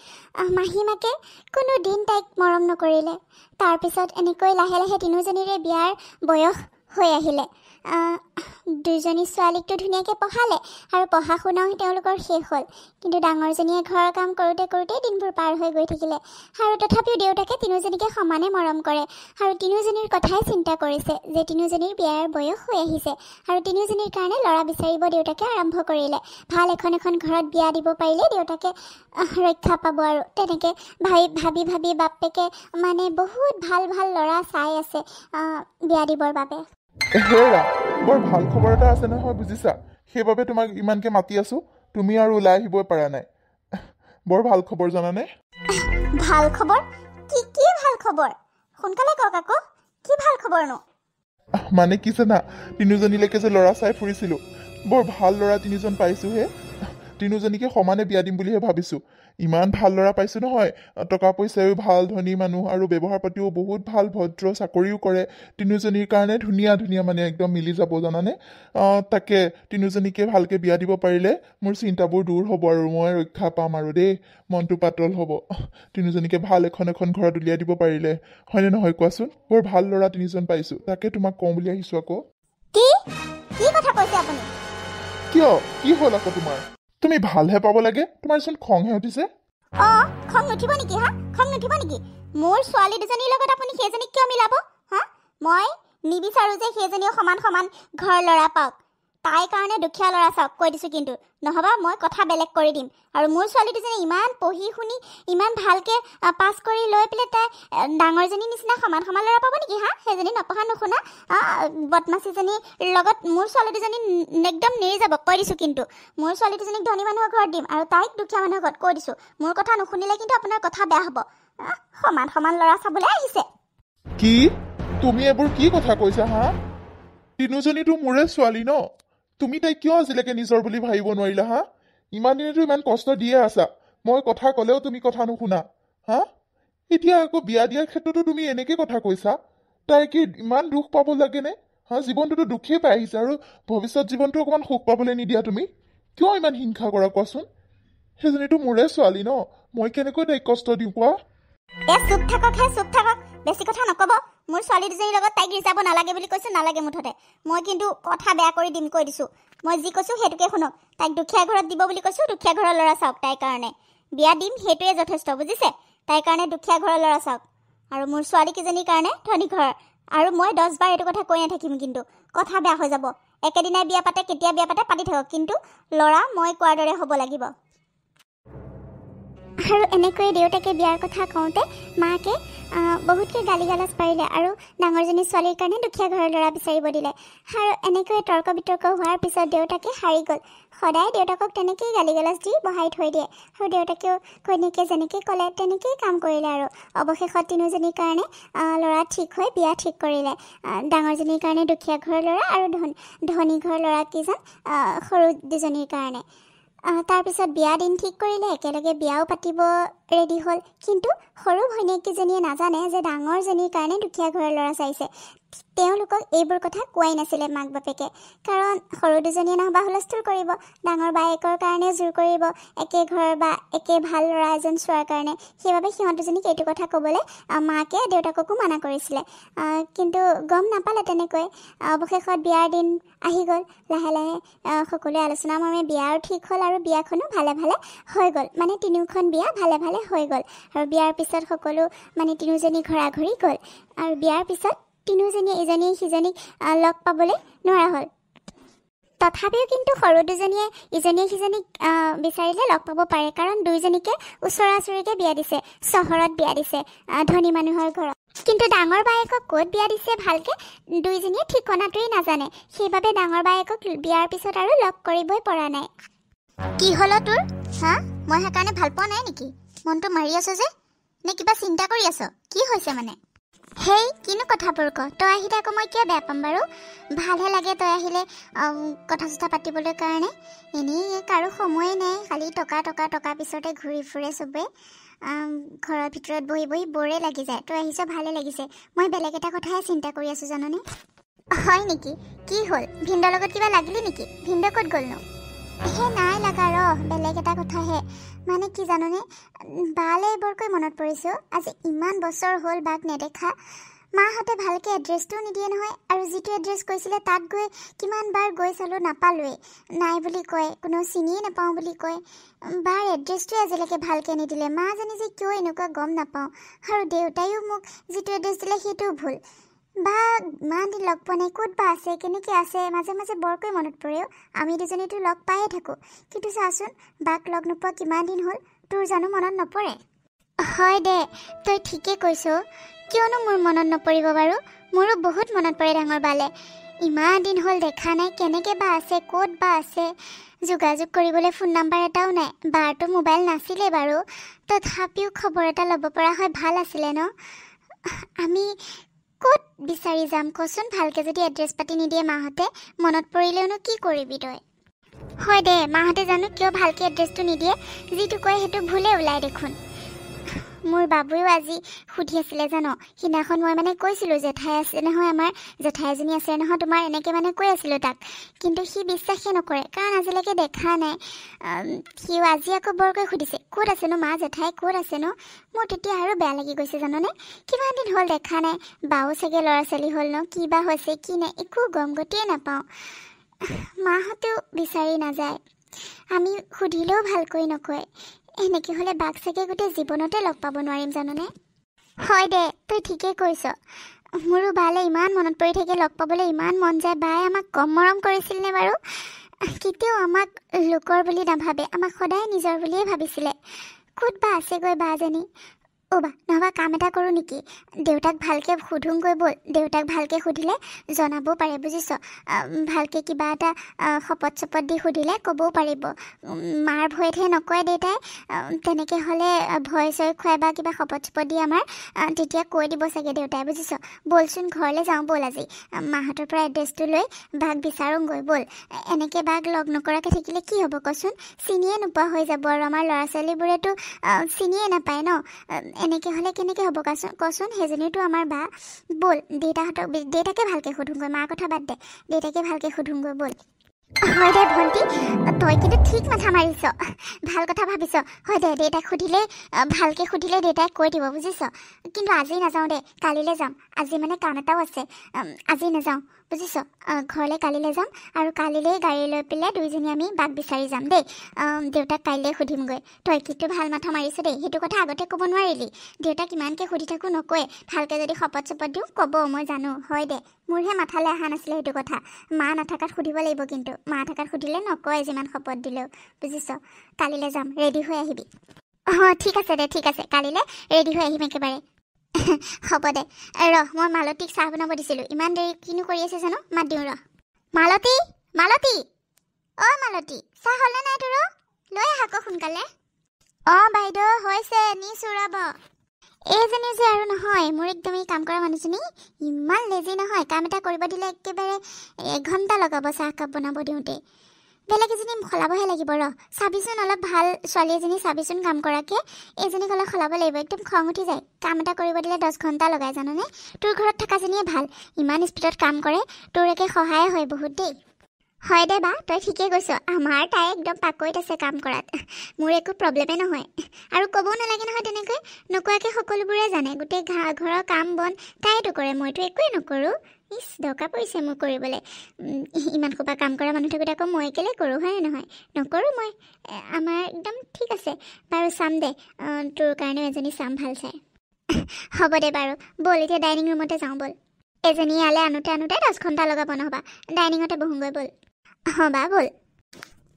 Speaker 1: মাহীমাকে কোনো দিন তাইক মৰম নকৰিলে তাৰপিছত এনেকৈ লাহে লাহে তিনিওজনীৰে বিয়াৰ বয়স হৈ আহিলে দুইজনী ছোৱালীকতো ধুনীয়াকৈ পঢ়ালে আৰু পঢ়া শুনাও তেওঁলোকৰ শেষ হ'ল কিন্তু ডাঙৰজনীয়ে ঘৰৰ কাম কৰোঁতে কৰোঁতেই দিনবোৰ পাৰ হৈ গৈ থাকিলে আৰু তথাপিও দেউতাকে তিনিওজনীকে সমানে মৰম কৰে আৰু তিনিওজনীৰ কথাই চিন্তা কৰিছে যে তিনিওজনীৰ বিয়াৰ বয়স হৈ আহিছে আৰু তিনিওজনীৰ কাৰণে ল'ৰা বিচাৰিব দেউতাকে আৰম্ভ কৰিলে ভাল এখন ঘৰত বিয়া দিব পাৰিলে দেউতাকে ৰক্ষা পাব আৰু তেনেকৈ ভাবি বাপেকে মানে বহুত ভাল ল'ৰা চাই আছে বিয়া দিবৰ বাবে
Speaker 2: হেৰা বৰ ভাল খবৰ এটা আছে নহয় বুজিছা সেইবাবে তোমাক ইমানকে মাতি আছো তুমি আৰু ওলাই আহিবই পৰা নাই বৰ ভাল খবৰ জানানে
Speaker 1: ভাল খবৰ কি ভাল খবৰ সোনকালে কওক আকৌ কি ভাল খবৰনো
Speaker 2: মানে কি জানা তিনিজনীলৈকে যে ল'ৰা চাই ফুৰিছিলো বৰ ভাল ল'ৰা তিনিজন পাইছো হে তিনিজনীকে সমানে বিয়া দিম বুলিহে ভাবিছো ইমান ভাল ল'ৰা পাইছো নহয় টকা পইচাও ভাল ধনী মানুহ আৰু ব্যৱহাৰ পাতিও বহুত ভাল ভদ্ৰ চাকৰিও কৰে তিনিজনীৰ কাৰণে ধুনীয়া মানে একদম মিলি যাব জানানে তাকে তিনিজনীকে ভালকে বিয়া দিব পাৰিলে মোৰ চিন্তাবোৰ দূৰ হ'ব আৰু মই ৰক্ষা পাম আৰু দেই মনটো পাতল হ'ব তিনিজনীকে ভাল এখন ঘৰত উলিয়াই দিব পাৰিলে হয়নে নহয় কোৱাচোন বৰ ভাল ল'ৰা তিনিজন পাইছো তাকে তোমাক কওঁ বুলি আহিছো আকৌ
Speaker 1: কি কথা কৈছে আপুনি
Speaker 2: কিয় কি হ'ল আকৌ তোমাৰ তুমি ভালহে পাব লাগে তোমাৰ চোন খংহে উঠিছে
Speaker 1: খং নুঠিব নেকি মোৰ ছোৱালী দুজনীৰ লগত আপুনি সেইজনীক কিয় মিলাব মই নিবিচাৰো যে সেইজনীও সমান ঘৰ ল'ৰা পাওক তাইৰ কাৰণে দুখীয়া ল'ৰা চাওক কৈ দিছোঁ কিন্তু নহবা মই কথা বেলেগ কৰি দিম আৰু মোৰ ছোৱালী দুজনী ইমান পঢ়ি শুনি ইমান ভালকৈ পাছ কৰি লৈ পেলাই তাই ডাঙৰজনীৰ নিচিনা সমান ল'ৰা পাব নেকি সেইজনী নপঢ়া নুশুনা বদমাছিজনীৰ লগত মোৰ ছোৱালী দুজনী একদম নেৰি যাব কৈ দিছোঁ কিন্তু মোৰ ছোৱালী দুজনীক ধনী মানুহৰ ঘৰত দিম আৰু তাইক দুখীয়া মানুহৰ ঘৰত কৈ দিছোঁ মোৰ কথা নুশুনিলে কিন্তু আপোনাৰ কথা বেয়া হ'ব সমান ল'ৰা চাবলৈ আহিছে
Speaker 2: কি তুমি এইবোৰ কি কথা কৈছা তিনিজনীতো মোৰে ছোৱালী ন তুমি তাইক কিয় আজিলৈকে নিজৰ বুলি ভাবিব নোৱাৰিলা ইমান দিনেতো ইমান কষ্ট দিয়ে আছা মই কথা ক'লেও তুমি কথা নুশুনা এতিয়া আকৌ বিয়া দিয়াৰ ক্ষেত্ৰতো তুমি এনেকে কথা কৈছা তাই কি ইমান দুখ পাব লাগেনে হা জীৱনটোতো দুখেই পাই আহিছে আৰু ভৱিষ্যত জীৱনটো অকণমান সুখ পাবলৈ নিদিয়া তুমি কিয় ইমান হিংসা কৰা কোৱাচোন সেইজনীতো মোৰে ছোৱালী ন মই কেনেকৈ তাইক কষ্ট দিওঁ কোৱা
Speaker 1: চুপ থাকক বেছি কথা নকব মোৰ ছোৱালী দুজনীৰ লগত তাইক ৰিজাব নালাগে বুলি কৈছো নালাগে মুঠতে মই কিন্তু কথা বেয়া কৰি দিম কৈ দিছো মই যি কৈছো সেইটোকে শুনক তাইক দুখীয়া ঘৰত দিব বুলি কৈছো দুখীয়া ঘৰৰ ল'ৰা চাওক তাইৰ কাৰণে বিয়া দিম সেইটোৱে যথেষ্ট বুজিছে তাইৰ কাৰণে দুখীয়া ঘৰৰ ল'ৰা চাওক আৰু মোৰ ছোৱালীকেইজনীৰ কাৰণে ধনী ঘৰ আৰু মই 10 বাৰ এইটো কথা কৈ নাথাকিম কিন্তু কথা বেয়া হৈ যাব একেদিনাই বিয়া পাতে কেতিয়া বিয়া পাতে পাতি থাকক কিন্তু ল'ৰা মই কোৱাৰ দৰে হ'ব লাগিব আৰু এনেকৈ দেউতাকে বিয়াৰ কথা কওঁতে মাকে বহুতকৈ গালি গালাজ পাৰিলে আৰু ডাঙৰজনী ছোৱালীৰ কাৰণে দুখীয়া ঘৰৰ ল'ৰা বিচাৰিব দিলে আৰু এনেকৈ তৰ্ক বিতৰ্ক হোৱাৰ পিছত দেউতাকে হাৰি গ'ল সদায় দেউতাকক তেনেকেই গালি গালাজ দি বহাই থৈ দিয়ে আৰু দেউতাকেও ঘৈণীয়েকে যেনেকৈ ক'লে তেনেকেই কাম কৰিলে আৰু অৱশেষত তিনিওজনীৰ কাৰণে ল'ৰা ঠিক হৈ বিয়া ঠিক কৰিলে ডাঙৰজনীৰ কাৰণে দুখীয়া ঘৰৰ ল'ৰা আৰু ধনী ঘৰৰ ল'ৰাকেইজন সৰু দুজনীৰ কাৰণে তাৰপিছত বিয়া দিন ঠিক কৰিলে একেলগে বিয়াও পাতিব ৰেডি হ'ল কিন্তু সৰু ভৈণীয়েককেইজনীয়ে নাজানে যে ডাঙৰজনীৰ কাৰণে দুখীয়া ঘৰৰ ল'ৰা চাইছে তেওঁলোকক এইবোৰ কথা কোৱাই নাছিলে মাক বাপেকে কাৰণ সৰু দুজনীয়ে নহবা হুলস্থুল কৰিব ডাঙৰ বায়েকৰ কাৰণে জোৰ কৰিব একে ঘৰ বা একে ভাল ল'ৰা এজন চোৱাৰ কাৰণে সেইবাবে সিহঁত দুজনীক এইটো কথা ক'বলৈ মাকে দেউতাককো মানা কৰিছিলে কিন্তু গম নাপালে তেনেকৈ অৱশেষত বিয়াৰ দিন আহি গ'ল লাহে লাহে সকলোৱে আলোচনা মৰ্মে বিয়াও ঠিক হ'ল আৰু বিয়াখনো ভালে ভালে হৈ গ'ল মানে তিনিওখন বিয়া ভালে ভালে হৈ গ'ল আৰু বিয়াৰ পিছত সকলো মানে তিনিওজনী ঘৰা-ঘৰি গ'ল আৰু বিয়াৰ পিছত তিনিওজনীয়ে ইজনীয়ে সিজনীক লগ পাবলৈ নোৱাৰা হ'ল তথাপিও কিন্তু সৰু দুজনীয়ে ইজনীয়ে সিজনীক বিচাৰিলে লগ পাব পাৰে কাৰণ দুইজনীকে ওচৰা ওচৰিকে বিয়া দিছে চহৰত বিয়া দিছে ধনী মানুহৰ ঘৰত কিন্তু ডাঙৰ বায়েকক ক'ত বিয়া দিছে ভালকৈ দুইজনীয়ে ঠিকনাটোৱেই নাজানে সেইবাবে ডাঙৰ বায়েকক বিয়াৰ পিছত আৰু লগ কৰিবই পৰা নাই কি হ'ল তোৰ হা মই সেইকাৰণে ভাল পোৱা নাই নেকি মনটো মাৰি আছ যে নে কিবা চিন্তা কৰি আছ কি হৈছে মানে হেই কিনো কথাবোৰ ক তই আহিলে আকৌ মই কিয় বেয়া পাম বাৰু ভালহে লাগে তই আহিলে কথা চথা পাতিবলৈ কাৰণে এনেই কাৰো সময়ে নাই খালি টকা পিছতে ঘূৰি ফুৰে চবে ঘৰৰ ভিতৰত বহি বহি বৰে লাগি যায় তই আহিছ ভালে লাগিছে মই বেলেগ এটা কথাহে চিন্তা কৰি আছোঁ জাননে হয় নেকি কি হ'ল ভিন্দৰ লগত কিবা লাগিলি নেকি ভিন্দৰ ক'ত গ'লনো হে নাই লগা বেলেগ এটা কথাহে মানে কি জাননে বালে বৰকৈ মনত পৰিছোঁ আজি ইমান বছৰ হ'ল বাক নেদেখা মাহঁতে ভালকৈ এড্ৰেছটোও নিদিয়ে নহয় আৰু যিটো এড্ৰেছ কৈছিলে তাত গৈ কিমানবাৰ গৈ চালোঁ নাপালোৱেই নাই বুলি কয় কোনো চিনিয়ে নাপাওঁ বুলি কয় বাৰ এড্ৰেছটোৱে আজিলৈকে ভালকৈ নিদিলে মাজনী যে কিয় এনেকুৱা গম নাপাওঁ আৰু দেউতায়ো মোক যিটো এড্ৰেছ দিলে সেইটোও ভুল বা ইমান দিন লগ পোৱা নাই ক'ত বা আছে কেনেকৈ আছে মাজে মাজে বৰকৈ মনত পৰেও আমি দুজনীতো লগ পায়ে থাকোঁ কিন্তু চাচোন বাক লগ নোপোৱা কিমান দিন হ'ল তোৰ জানো মনত নপৰে হয় দে তই ঠিকেই কৈছ কিয়নো মোৰ মনত নপৰিব বাৰু মোৰো বহুত মনত পৰে ডাঙৰ বালে ইমান দিন হ'ল দেখা নাই কেনেকৈ বা আছে ক'ত বা আছে যোগাযোগ কৰিবলৈ ফোন নাম্বাৰ এটাও নাই বাৰটো মোবাইল নাছিলে বাৰু তথাপিও খবৰ এটা ল'ব পৰা হয় ভাল আছিলে ন আমি ক'ত বিচাৰি যাম কচোন ভালকৈ যদি এড্ৰেছ পাতি নিদিয়ে মাহঁতে মনত পৰিলেওনো কি কৰিবি তই হয় দে মাহঁতে জানো কিয় ভালকৈ এড্ৰেছটো নিদিয়ে যিটো কয় সেইটো ভুলে ওলাই দেখোন মোৰ বাবুয়েও আজি সুধি আছিলে জানো সিদিনাখন মই মানে কৈছিলোঁ জেঠাই আছে নহয় আমাৰ জেঠাই এজনী আছে নহয় তোমাৰ এনেকৈ মানে কৈ আছিলোঁ তাক কিন্তু সি বিশ্বাসেই নকৰে কাৰণ আজিলৈকে দেখা নাই সিও আজি আকৌ বৰকৈ সুধিছে ক'ত আছেনো মা জেঠাই ক'ত আছেনো মোৰ তেতিয়া আৰু বেয়া লাগি গৈছে জাননে কিমান দিন হ'ল দেখা নাই বাও চাগে ল'ৰা ছোৱালী হ'ল ন কি বা হৈছে কি নাই একো গম গতিয়ে নাপাওঁ মাহঁতেও বিচাৰি নাযায় আমি সুধিলেও ভালকৈ নকয় এনেকৈ হ'লে বাক চাগে গোটেই জীৱনতে লগ পাব নোৱাৰিম জাননে হয় দে তই ঠিকেই কৈছ মোৰো বালে ইমান মনত পৰি থাকে লগ পাবলৈ ইমান মন যায় বায়ে আমাক কম মৰম কৰিছিল নে বাৰু কেতিয়াও আমাক লোকৰ বুলি নাভাবে আমাক সদায় নিজৰ বুলিয়ে ভাবিছিলে ক'ত বা আছেগৈ বাজনী বা নহবা কাম এটা কৰোঁ নেকি দেউতাক ভালকৈ সোধোঁগৈ ব'ল দেউতাক ভালকৈ সুধিলে জনাবও পাৰে বুজিছ ভালকৈ কিবা এটা শপত চপত দি সুধিলে ক'বও পাৰিব মাৰ ভয়তহে নকয় দেউতাই তেনেকৈ হ'লে ভয় চয় খুৱাই বা কিবা শপত চপত দি আমাৰ তেতিয়া কৈ দিব চাগে দেউতাই বুজিছ ব'লচোন ঘৰলৈ যাওঁ ব'ল আজি মাহঁতৰ পৰা এড্ৰেছটো লৈ বাক বিচাৰোঁগৈ ব'ল এনেকৈ বাক লগ নকৰাকৈ থাকিলে কি হ'ব কচোন চিনিয়ে নোপোৱা হৈ যাব আৰু আমাৰ ল'ৰা ছোৱালীবোৰেতো চিনিয়ে নাপায় ন এনেকৈ হ'লে কেনেকৈ হ'ব কচোন সেইজনীতো আমাৰ বা ব'ল দেউতাকে ভালকৈ সোধোগৈ মাৰ কথা বাদ দে দেউতাকে ভালকৈ সোধোগৈ ব'ল হয় দে ভণ্টি তই কিন্তু ঠিক মাথা মাৰিছ ভাল কথা ভাবিছ হয় দে দেউতাক সুধিলে ভালকৈ সুধিলে দেউতাই কৈ দিব বুজিছ কিন্তু আজি নাযাওঁ দে কালিলৈ যাম আজি মানে কাম এটাও আছে আজি নাযাওঁ বুজিছ ঘৰলৈ কালিলৈ যাম আৰু কালিলৈ গাড়ী লৈ পেলাই দুইজনী আমি বাট বিচাৰি যাম দেই দেউতাক কাইলৈ সুধিমগৈ তই কিন্তু ভাল মাথা মাৰিছ দেই সেইটো কথা আগতে ক'ব নোৱাৰিলি দেউতাক ইমানকৈ সুধি থাকোঁ নকয় ভালকৈ যদি শপত চপত দিওঁ ক'ব মই জানো হয় দে মোৰহে মাথালৈ অহা নাছিলে সেইটো কথা মা নাথাকাত সুধিব লাগিব কিন্তু মা থাকাত সুধিলে নকয় যিমান শপত দিলেও বুজিছ কালিলৈ যাম ৰেডি হৈ আহিবি ঠিক আছে দে ঠিক আছে কালিলৈ ৰেডি হৈ আহিম একেবাৰে হ'ব দে মই মালতীক চাহ বনাব দিছিলোঁ ইমান দেৰি কিনো কৰি আছে জানো মাত দিওঁ মালতী মালতী মালতী চাহ হ'লনে নাই তোৰ লৈ আহ আকৌ সোনকালে বাইদেউ হৈছে নিছোঁ ৰ'ব এইজনী যে আৰু নহয় মোৰ একদম এই কাম কৰা মানুহজনী ইমান লেজি নহয় কাম এটা কৰিব দিলে একেবাৰে 1 ঘণ্টা লগাব চাহকাপ বনাব দিওঁতে বেলেগ এজনী সলাবহে লাগিব চাবিচোন অলপ ভাল ছোৱালী এজনী চাবিচোন কাম কৰাকৈ এইজনীক অলপ সলাব লাগিব একদম খং উঠি যায় কাম এটা কৰিব দিলে 10 ঘণ্টা লগাই জাননে তোৰ ঘৰত থকাজনীয়ে ভাল ইমান স্পীডত কাম কৰে তোৰ একে সহায় হয় বহুত দেই হয় দে বা তই ঠিকেই কৈছ আমাৰ তাই একদম পাকৈত আছে কাম কৰাত মোৰ একো প্ৰব্লেমেই নহয় আৰু ক'বও নালাগে নহয় তেনেকৈ নোকোৱাকৈ সকলোবোৰে জানে গোটেই ঘৰৰ কাম বন তাইতো কৰে মইতো একোৱেই নকৰোঁ দৰকাৰ পৰিছে মোক কৰিবলৈ ইমান সোপা কাম কৰা মানুহ থাকোঁতে আকৌ মই কেলৈ কৰোঁ হয় নহয় নকৰোঁ মই আমাৰ একদম ঠিক আছে বাৰু চাম দে তোৰ কাৰণেও এজনী চাম ভাল চাই হ'ব দে বাৰু ব'ল এতিয়া ডাইনিং ৰুমতে যাওঁ ব'ল এজনী ইয়ালৈ আনোতে 10 ঘণ্টা লগাব নহ'বা ডাইনিঙতে বহোঁগৈ ব'ল বা ব'ল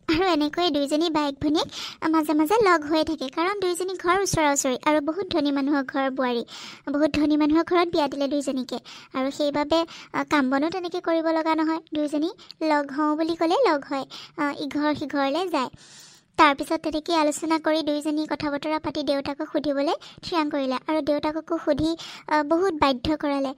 Speaker 1: আৰু এনেকৈ দুইজনী বাইক ভনীয়েক মাজে মাজে লগ হৈ থাকে কাৰণ দুইজনী ঘৰ ওচৰা ওচৰি আৰু বহুত ধনী মানুহৰ ঘৰৰ বোৱাৰী বহুত ধনী মানুহৰ ঘৰত বিয়া দিলে দুইজনীকে আৰু সেইবাবে কাম বনো তেনেকৈ কৰিব লগা নহয় দুইজনী লগ হওঁ বুলি ক'লে লগ হয় ইঘৰ সিঘৰলৈ যায় তাৰপিছত তেনেকৈ আলোচনা কৰি দুইজনী কথা বতৰা পাতি দেউতাকক সুধিবলৈ থিৰাং কৰিলে আৰু দেউতাককো সুধি বহুত বাধ্য কৰালে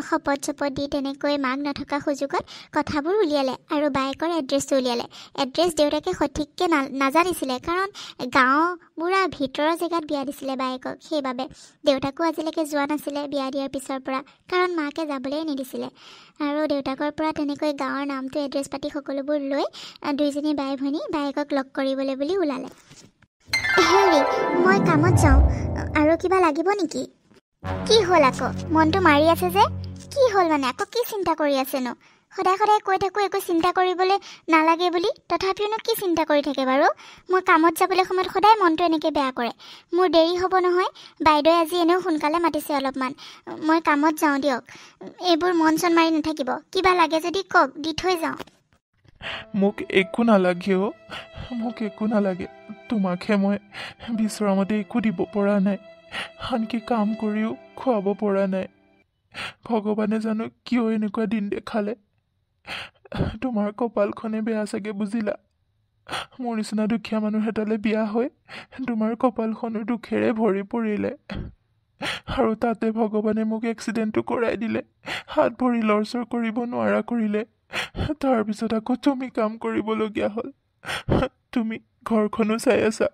Speaker 1: শপত চপত দি তেনেকৈ মাক নথকা সুযোগত কথাবোৰ উলিয়ালে আৰু বায়েকৰ এড্ৰেছটো উলিয়ালে এড্ৰেছ দেউতাকে সঠিককৈ নাজানিছিলে কাৰণ গাঁওবুঢ়া ভিতৰৰ জেগাত বিয়া দিছিলে বায়েকক সেইবাবে দেউতাকো আজিলৈকে যোৱা নাছিলে বিয়া দিয়াৰ পিছৰ পৰা কাৰণ মাকে যাবলৈ নিদিছিলে আৰু দেউতাকৰ পৰা তেনেকৈ গাঁৱৰ নামটো এড্ৰেছ পাতি সকলোবোৰ লৈ দুইজনী বাই ভনী বায়েকক লগ কৰিবলৈ বুলি ওলালে হেৰি মই কামত যাওঁ আৰু কিবা লাগিব নেকি কি হ'ল আকৌ মনটো মাৰি আছে যে কি হ'ল মানে আকৌ কি চিন্তা কৰি আছেনো সদায় সদায় কৈ থাকোঁ একো চিন্তা কৰিবলৈ নালাগে বুলি তথাপিওনো কি চিন্তা কৰি থাকে বাৰু মই কামত যাবলৈ সময়ত সদায় মনটো এনেকৈ বেয়া কৰে মোৰ দেৰি হ'ব নহয় বাইদেৱে আজি এনেও সোনকালে মাতিছে অলপমান মই কামত যাওঁ দিয়ক এইবোৰ মন চন মাৰি নাথাকিব কিবা লাগে যদি কওক দি থৈ যাওঁ
Speaker 2: মোক একো নালাগে মোক একো নালাগে তোমাকহে মই বিচৰা মতে একো দিব পৰা নাই আনকি কাম কৰিও খুৱাব পৰা নাই ভগৱানে জানো কিয় এনেকুৱা দিন দেখালে তোমাৰ কপালখনে বেয়া চাগে বুজিলা মোৰ নিচিনা দুখীয়া মানুহ এটালৈ বিয়া হৈ তোমাৰ কপালখনো দুখেৰে ভৰি পৰিলে আৰু তাতে ভগৱানে মোক এক্সিডেণ্টটো কৰাই দিলে হাত ভৰি লৰচৰ কৰিব নোৱাৰা কৰিলে তাৰপিছত আকৌ তুমি কাম কৰিবলগীয়া হ'ল তুমি ঘৰখনো চাই আছা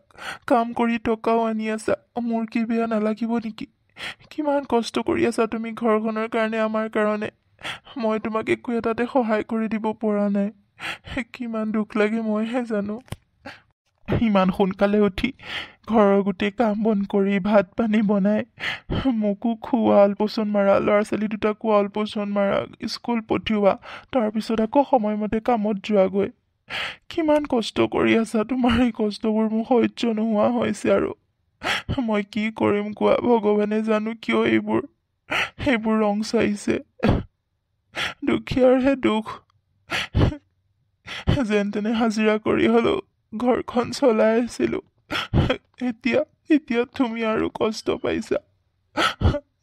Speaker 2: কাম কৰি টকাও আনি আছা মোৰ কি বেয়া নালাগিব নেকি কিমান কষ্ট কৰি আছা তুমি ঘৰখনৰ কাৰণে আমাৰ কাৰণে মই তোমাক একো এটাতে সহায় কৰি দিব পৰা নাই কিমান দুখ লাগে মইহে জানো ইমান সোনকালে উঠি ঘৰৰ গোটেই কাম বন কৰি ভাত পানী বনাই মোকো খোৱা আলপৈচান মাৰা ল'ৰা ছোৱালী দুটাকো আলপৈচান মাৰা স্কুল পঠিওৱা তাৰপিছত আকৌ সময়মতে কামত যোৱাগৈ কিমান কষ্ট কৰি আছা তোমাৰ এই কষ্টবোৰ মোৰ সহ্য নোহোৱা হৈছে আৰু মই কি কৰিম কোৱা ভগৱানে জানো কিয় এইবোৰ ৰং চাইছে দুখীয়াৰহে দুখ যেন তেনে হাজিৰা কৰি হ'লেও ঘৰখন চলাই আছিলোঁ এতিয়া তুমি আৰু কষ্ট পাইছা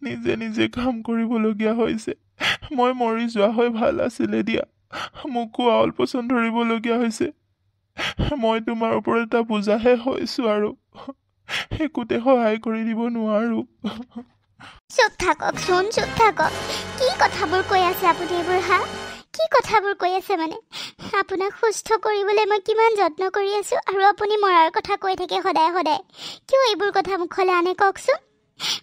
Speaker 2: নিজে নিজে কাম কৰিবলগীয়া হৈছে মই মৰি যোৱা হৈ ভাল আছিলে দিয়া মোকো আলপৈচান ধৰিবলগীয়া হৈছে মই তোমাৰ ওপৰত এটা বোজাহে হৈছোঁ আৰু একোতে সহায় কৰি দিব নোৱাৰোঁ
Speaker 1: চুপ থাককচোন চুপ থাকক কি কথাবোৰ কৈ আছে আপুনি এইবোৰ কি কথাবোৰ কৈ আছে মানে আপোনাক সুস্থ কৰিবলৈ মই কিমান যত্ন কৰি আছোঁ আৰু আপুনি মৰাৰ কথা কৈ থাকে সদায় সদায় কিয় এইবোৰ কথা মুখলৈ আনে কওকচোন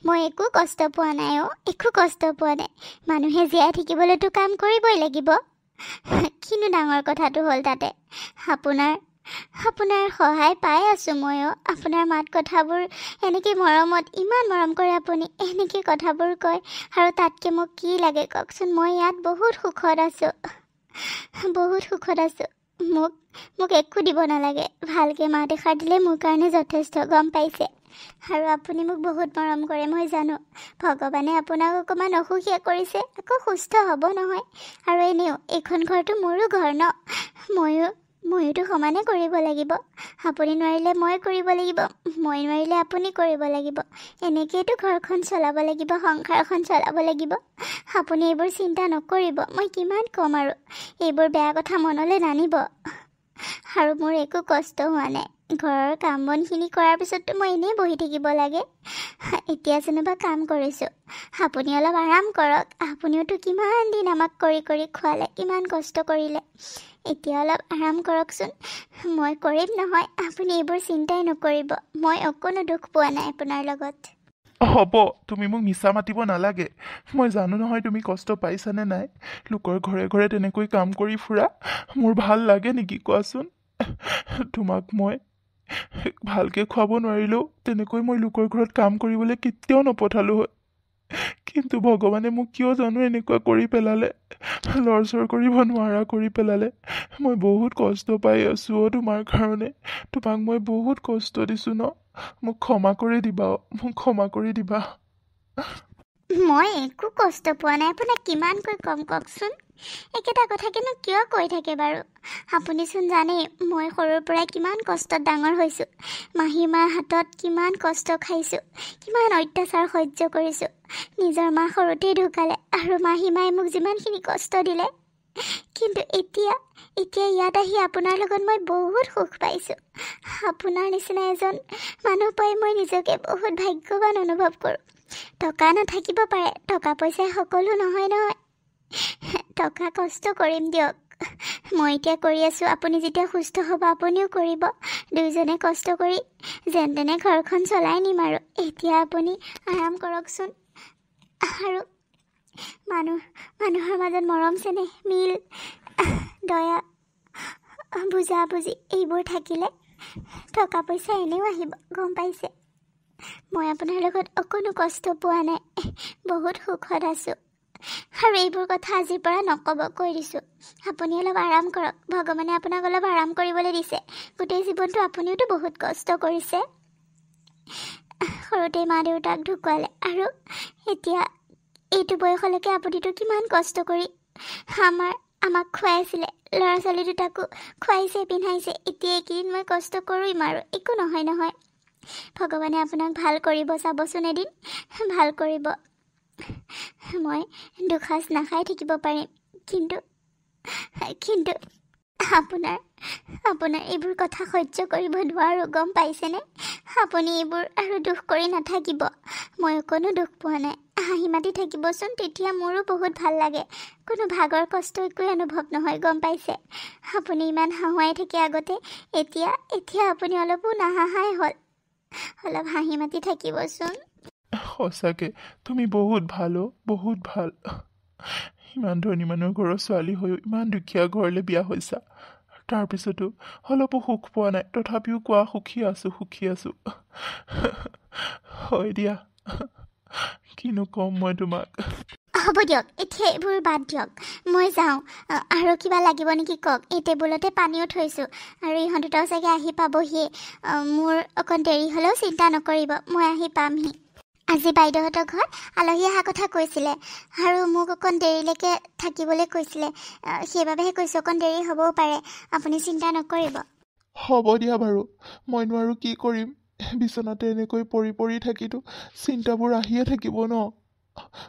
Speaker 1: মই একো কষ্ট পোৱা নাই একো কষ্ট পোৱা নাই মানুহে জীয়াই থাকিবলৈতো কাম কৰিবই লাগিব কিনো ডাঙৰ কথাটো হ'ল তাতে আপোনাৰ সহায় পাই আছোঁ ময়ো আপোনাৰ মাত কথাবোৰ এনেকৈ মৰমত ইমান মৰম কৰে আপুনি এনেকৈ কথাবোৰ কয় আৰু তাতকৈ মোক কি লাগে কওকচোন মই ইয়াত বহুত সুখত আছোঁ মোক একো দিব নালাগে ভালকৈ মাত এষাৰ দিলে মোৰ কাৰণে যথেষ্ট গম পাইছে আৰু আপুনি মোক বহুত মৰম কৰে মই জানো ভগৱানে আপোনাক অকণমান অসুখীয়া কৰিছে আকৌ সুস্থ হ'ব নহয় আৰু এনেও এইখন ঘৰটো মোৰো ঘৰ ন ময়োতো সমানে কৰিব লাগিব আপুনি নোৱাৰিলে মই কৰিব লাগিব মই নোৱাৰিলে আপুনি কৰিব লাগিব এনেকৈতো ঘৰখন চলাব লাগিব সংসাৰখন চলাব লাগিব আপুনি এইবোৰ চিন্তা নকৰিব মই কিমান ক'ম আৰু এইবোৰ বেয়া কথা মনলৈ নানিব আৰু মোৰ একো কষ্ট হোৱা নাই ঘৰৰ কাম বনখিনি কৰাৰ পিছততো মই এনেই বহি থাকিব লাগে এতিয়া যেনিবা কাম কৰিছোঁ আপুনি অলপ আৰাম কৰক আপুনিওতো কিমান দিন আমাক কৰি খোৱালে কিমান কষ্ট কৰিলে এতিয়া অলপ আৰাম কৰকচোন মই কৰিম নহয় আপুনি এইবোৰ চিন্তাই নকৰিব মই অকণো দুখ পোৱা নাই আপোনাৰ লগত
Speaker 2: হ'ব তুমি মোক মিছা মাতিব নালাগে মই জানো নহয় তুমি কষ্ট পাইছানে নাই লোকৰ ঘৰে ঘৰে তেনেকৈ কাম কৰি ফুৰা মোৰ ভাল লাগে নেকি কোৱাচোন তোমাক মই ভালকৈ খুৱাব নোৱাৰিলেও তেনেকৈ মই লোকৰ ঘৰত কাম কৰিবলৈ কেতিয়াও নপঠালোঁ হয় কিন্তু ভগৱানে মোক কিয় জানো এনেকুৱা কৰি পেলালে লৰচৰ কৰিব নোৱাৰা কৰি পেলালে মই বহুত কষ্ট পাই আছোঁ তোমাৰ কাৰণে তোমাক মই বহুত কষ্ট দিছোঁ ন মোক ক্ষমা কৰি দিবা
Speaker 1: মই একো কষ্ট পোৱা নাই আপোনাক কিমানকৈ কম কওকচোন একেটা কথাকেনো কিয় কৈ থাকে বাৰু আপুনিচোন জানেই মই সৰুৰ পৰাই কিমান কষ্টত ডাঙৰ হৈছোঁ মাহীমাৰ হাতত কিমান কষ্ট খাইছোঁ কিমান অত্যাচাৰ সহ্য কৰিছোঁ নিজৰ মা সৰুতেই ঢুকালে আৰু মাহীমাই মোক যিমানখিনি কষ্ট দিলে কিন্তু এতিয়া ইয়াত আহি আপোনাৰ লগত মই বহুত সুখ পাইছোঁ আপোনাৰ নিচিনা এজন মানুহ পাই মই নিজকে বহুত ভাগ্যৱান অনুভৱ কৰোঁ টকা নাথাকিব পাৰে টকা পইচাই সকলো নহয় টকা কষ্ট কৰিম দিয়ক মই এতিয়া কৰি আছোঁ আপুনি যেতিয়া সুস্থ হ'ব আপুনিও কৰিব দুয়োজনে কষ্ট কৰি যেন তেনে ঘৰখন চলাই নিম আৰু এতিয়া আপুনি আৰাম কৰকচোন আৰু মানুহৰ মাজত মৰম চেনেহ মিল দয়া বুজাবুজি এইবোৰ থাকিলে টকা পইচা এনেও আহিব গম পাইছে মই আপোনাৰ লগত অকণো কষ্ট পোৱা নাই বহুত সুখত আছোঁ আৰু এইবোৰ কথা আজিৰ পৰা নক'ব কৈ দিছোঁ আপুনি অলপ আৰাম কৰক ভগৱানে আপোনাক অলপ আৰাম কৰিবলৈ দিছে গোটেই জীৱনটো আপুনিওতো বহুত কষ্ট কৰিছে সৰুতেই মা দেউতাক ঢুকুৱালে আৰু এতিয়া এইটো বয়সলৈকে আপুনিতো কিমান কষ্ট কৰি আমাক খুৱাইছিলে ল'ৰা ছোৱালী দুটাকো খুৱাইছে পিন্ধাইছে এতিয়া এইকেইদিন মই কষ্ট কৰিম আৰু একো নহয় ভগৱানে আপোনাক ভাল কৰিব চাবচোন এদিন ভাল কৰিব মই দুসাঁজ নাখাই থাকিব পাৰিম কিন্তু আপোনাৰ এইবোৰ কথা সহ্য কৰিব নোৱাৰোঁ গম পাইছেনে আপুনি এইবোৰ আৰু দুখ কৰি নাথাকিব মই অকণো দুখ পোৱা নাই হাঁহি মাতি থাকিবচোন তেতিয়া মোৰো বহুত ভাল লাগে কোনো ভাগৰ কষ্ট একোৱে অনুভৱ নহয় গম পাইছে আপুনি ইমান হাঁহুৱাই থাকে আগতে এতিয়া আপুনি অলপো নাহাঁহাই হ'ল অলপ হাঁহি মাতি থাকিবচোন
Speaker 2: সঁচাকৈ তুমি বহুত বহুত ভাল ইমান ধনী মানুহৰ ঘৰৰ ছোৱালী হৈও ইমান দুখীয়া ঘৰলৈ বিয়া হৈছা তাৰপিছতো অলপো সুখ পোৱা নাই তথাপিও কোৱা সুখী আছোঁ হয় দিয়া কিনো ক'ম মই তোমাক
Speaker 1: হ'ব দিয়ক এতিয়া এইবোৰ বাদ দিয়ক মই যাওঁ আৰু কিবা লাগিব নেকি কওক এই টেবুলতে পানীও থৈছোঁ আৰু ইহঁত দুটাও চাগে আহি পাবহিয়ে মোৰ অকণ দেৰি হ'লেও চিন্তা নকৰিব মই আহি পামহি আজি বাইদেউহঁতৰ ঘৰত আলহী অহা কথা কৈছিলে আৰু মোক অকণ দেৰিলৈকে থাকিবলৈ কৈছিলে সেইবাবেহে কৈছোঁ অকণ দেৰি হ'বও পাৰে আপুনি চিন্তা নকৰিব
Speaker 2: হ'ব দিয়া বাৰু মইনো আৰু কি কৰিম বিচনাতে এনেকৈ পৰি থাকিতো চিন্তাবোৰ আহিয়ে থাকিব ন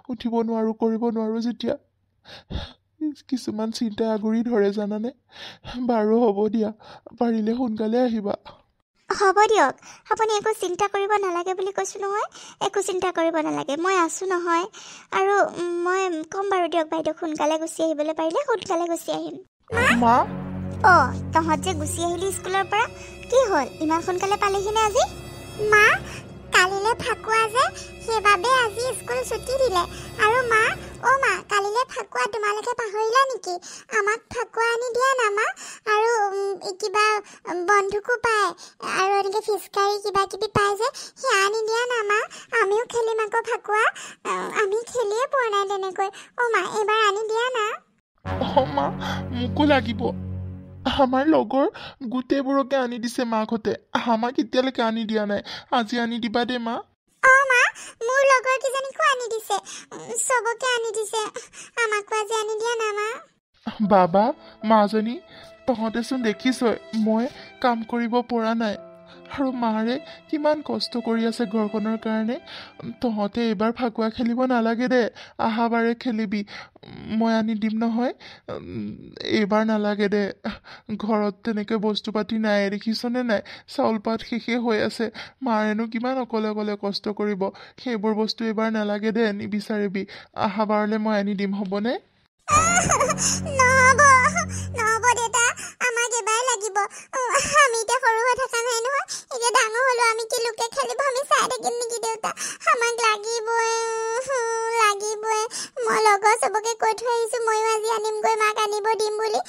Speaker 2: উঠিব নোৱাৰোঁ কৰিব নোৱাৰোঁ যেতিয়া কিছুমান চিন্তাই আগুৰি ধৰে জানানে বাৰু হ'ব দিয়া পাৰিলে সোনকালে আহিবা
Speaker 1: হ'ব দিয়ক আপুনি একো চিন্তা কৰিব নালাগে বুলি কৈছোঁ নহয় একো চিন্তা কৰিব নালাগে মই আছোঁ নহয় আৰু মই ক'ম বাৰু দিয়ক বাইদেউ সোনকালে গুচি আহিবলৈ পাৰিলে সোনকালে গুচি আহিম
Speaker 2: মা
Speaker 1: তহঁত যে গুচি আহিলি স্কুলৰ পৰা কি হ'ল ইমান সোনকালে পালেহিনে আজি মা কালিলে ফাকুৱা যে সেইবাবে আজি স্কুল ছুটি দিলে আৰু মা কালিলে ফাকুৱা তোমালোকে পাহৰিলা নেকি আমাক ফাকুৱা আনি দিয়া না মা আৰু কিবা বন্ধুকো পায় আৰু এনেকৈ ফিচকাৰী কিবা কিবি পায় যে সেই আনি দিয়া না মা আমিও খেলিম আকৌ ফাকুৱা আমি খেলিয়ে পোৱা নাই তেনেকৈ মা এইবাৰ আনি দিয়া না
Speaker 2: মা মোকো লাগিব আমাৰ লগৰ গোটেইবোৰকে আনি দিছে মাকহঁতে আমাক এতিয়ালৈকে আনি দিয়া নাই আজি আনি দিবা দে মা
Speaker 1: মা মোৰ লগৰ কিজনীকো আনি দিছে চবকে আনি দিছে আমাকো আজি আনি দিয়া না মা
Speaker 2: বাবা মাজনী তহঁতেচোন দেখিছই মই কাম কৰিব পৰা নাই আৰু মাৰে কিমান কষ্ট কৰি আছে ঘৰখনৰ কাৰণে তহঁতে এইবাৰ ফাকুৱা খেলিব নালাগে দে আহাবাৰে খেলিবি মই আনি দিম নহয় এইবাৰ নালাগে দে ঘৰত তেনেকৈ বস্তু পাতি নাই দেখিছনে নাই চাউল পাত শেষে হৈ আছে মাৰেনো কিমান অকলে অকলে কষ্ট কৰিব সেইবোৰ বস্তু এইবাৰ নালাগে দে নিবিচাৰিবি আহাবাৰলৈ মই আনি দিম হ'বনে
Speaker 1: নহব দেউতা আমাক এবাৰ লাগিব আমি এতিয়া সৰু হৈ থকা নাই নহয় এতিয়া ডাঙৰ হ'লো আমি কি লোকে খেলিব আমি চাই থাকিম নেকি দেউতা আমাক লাগিবই মই লগৰ চবকে কৈ থৈ আহিছোঁ ময়ো আজি আনিমগৈ মাক আনিব দিম বুলি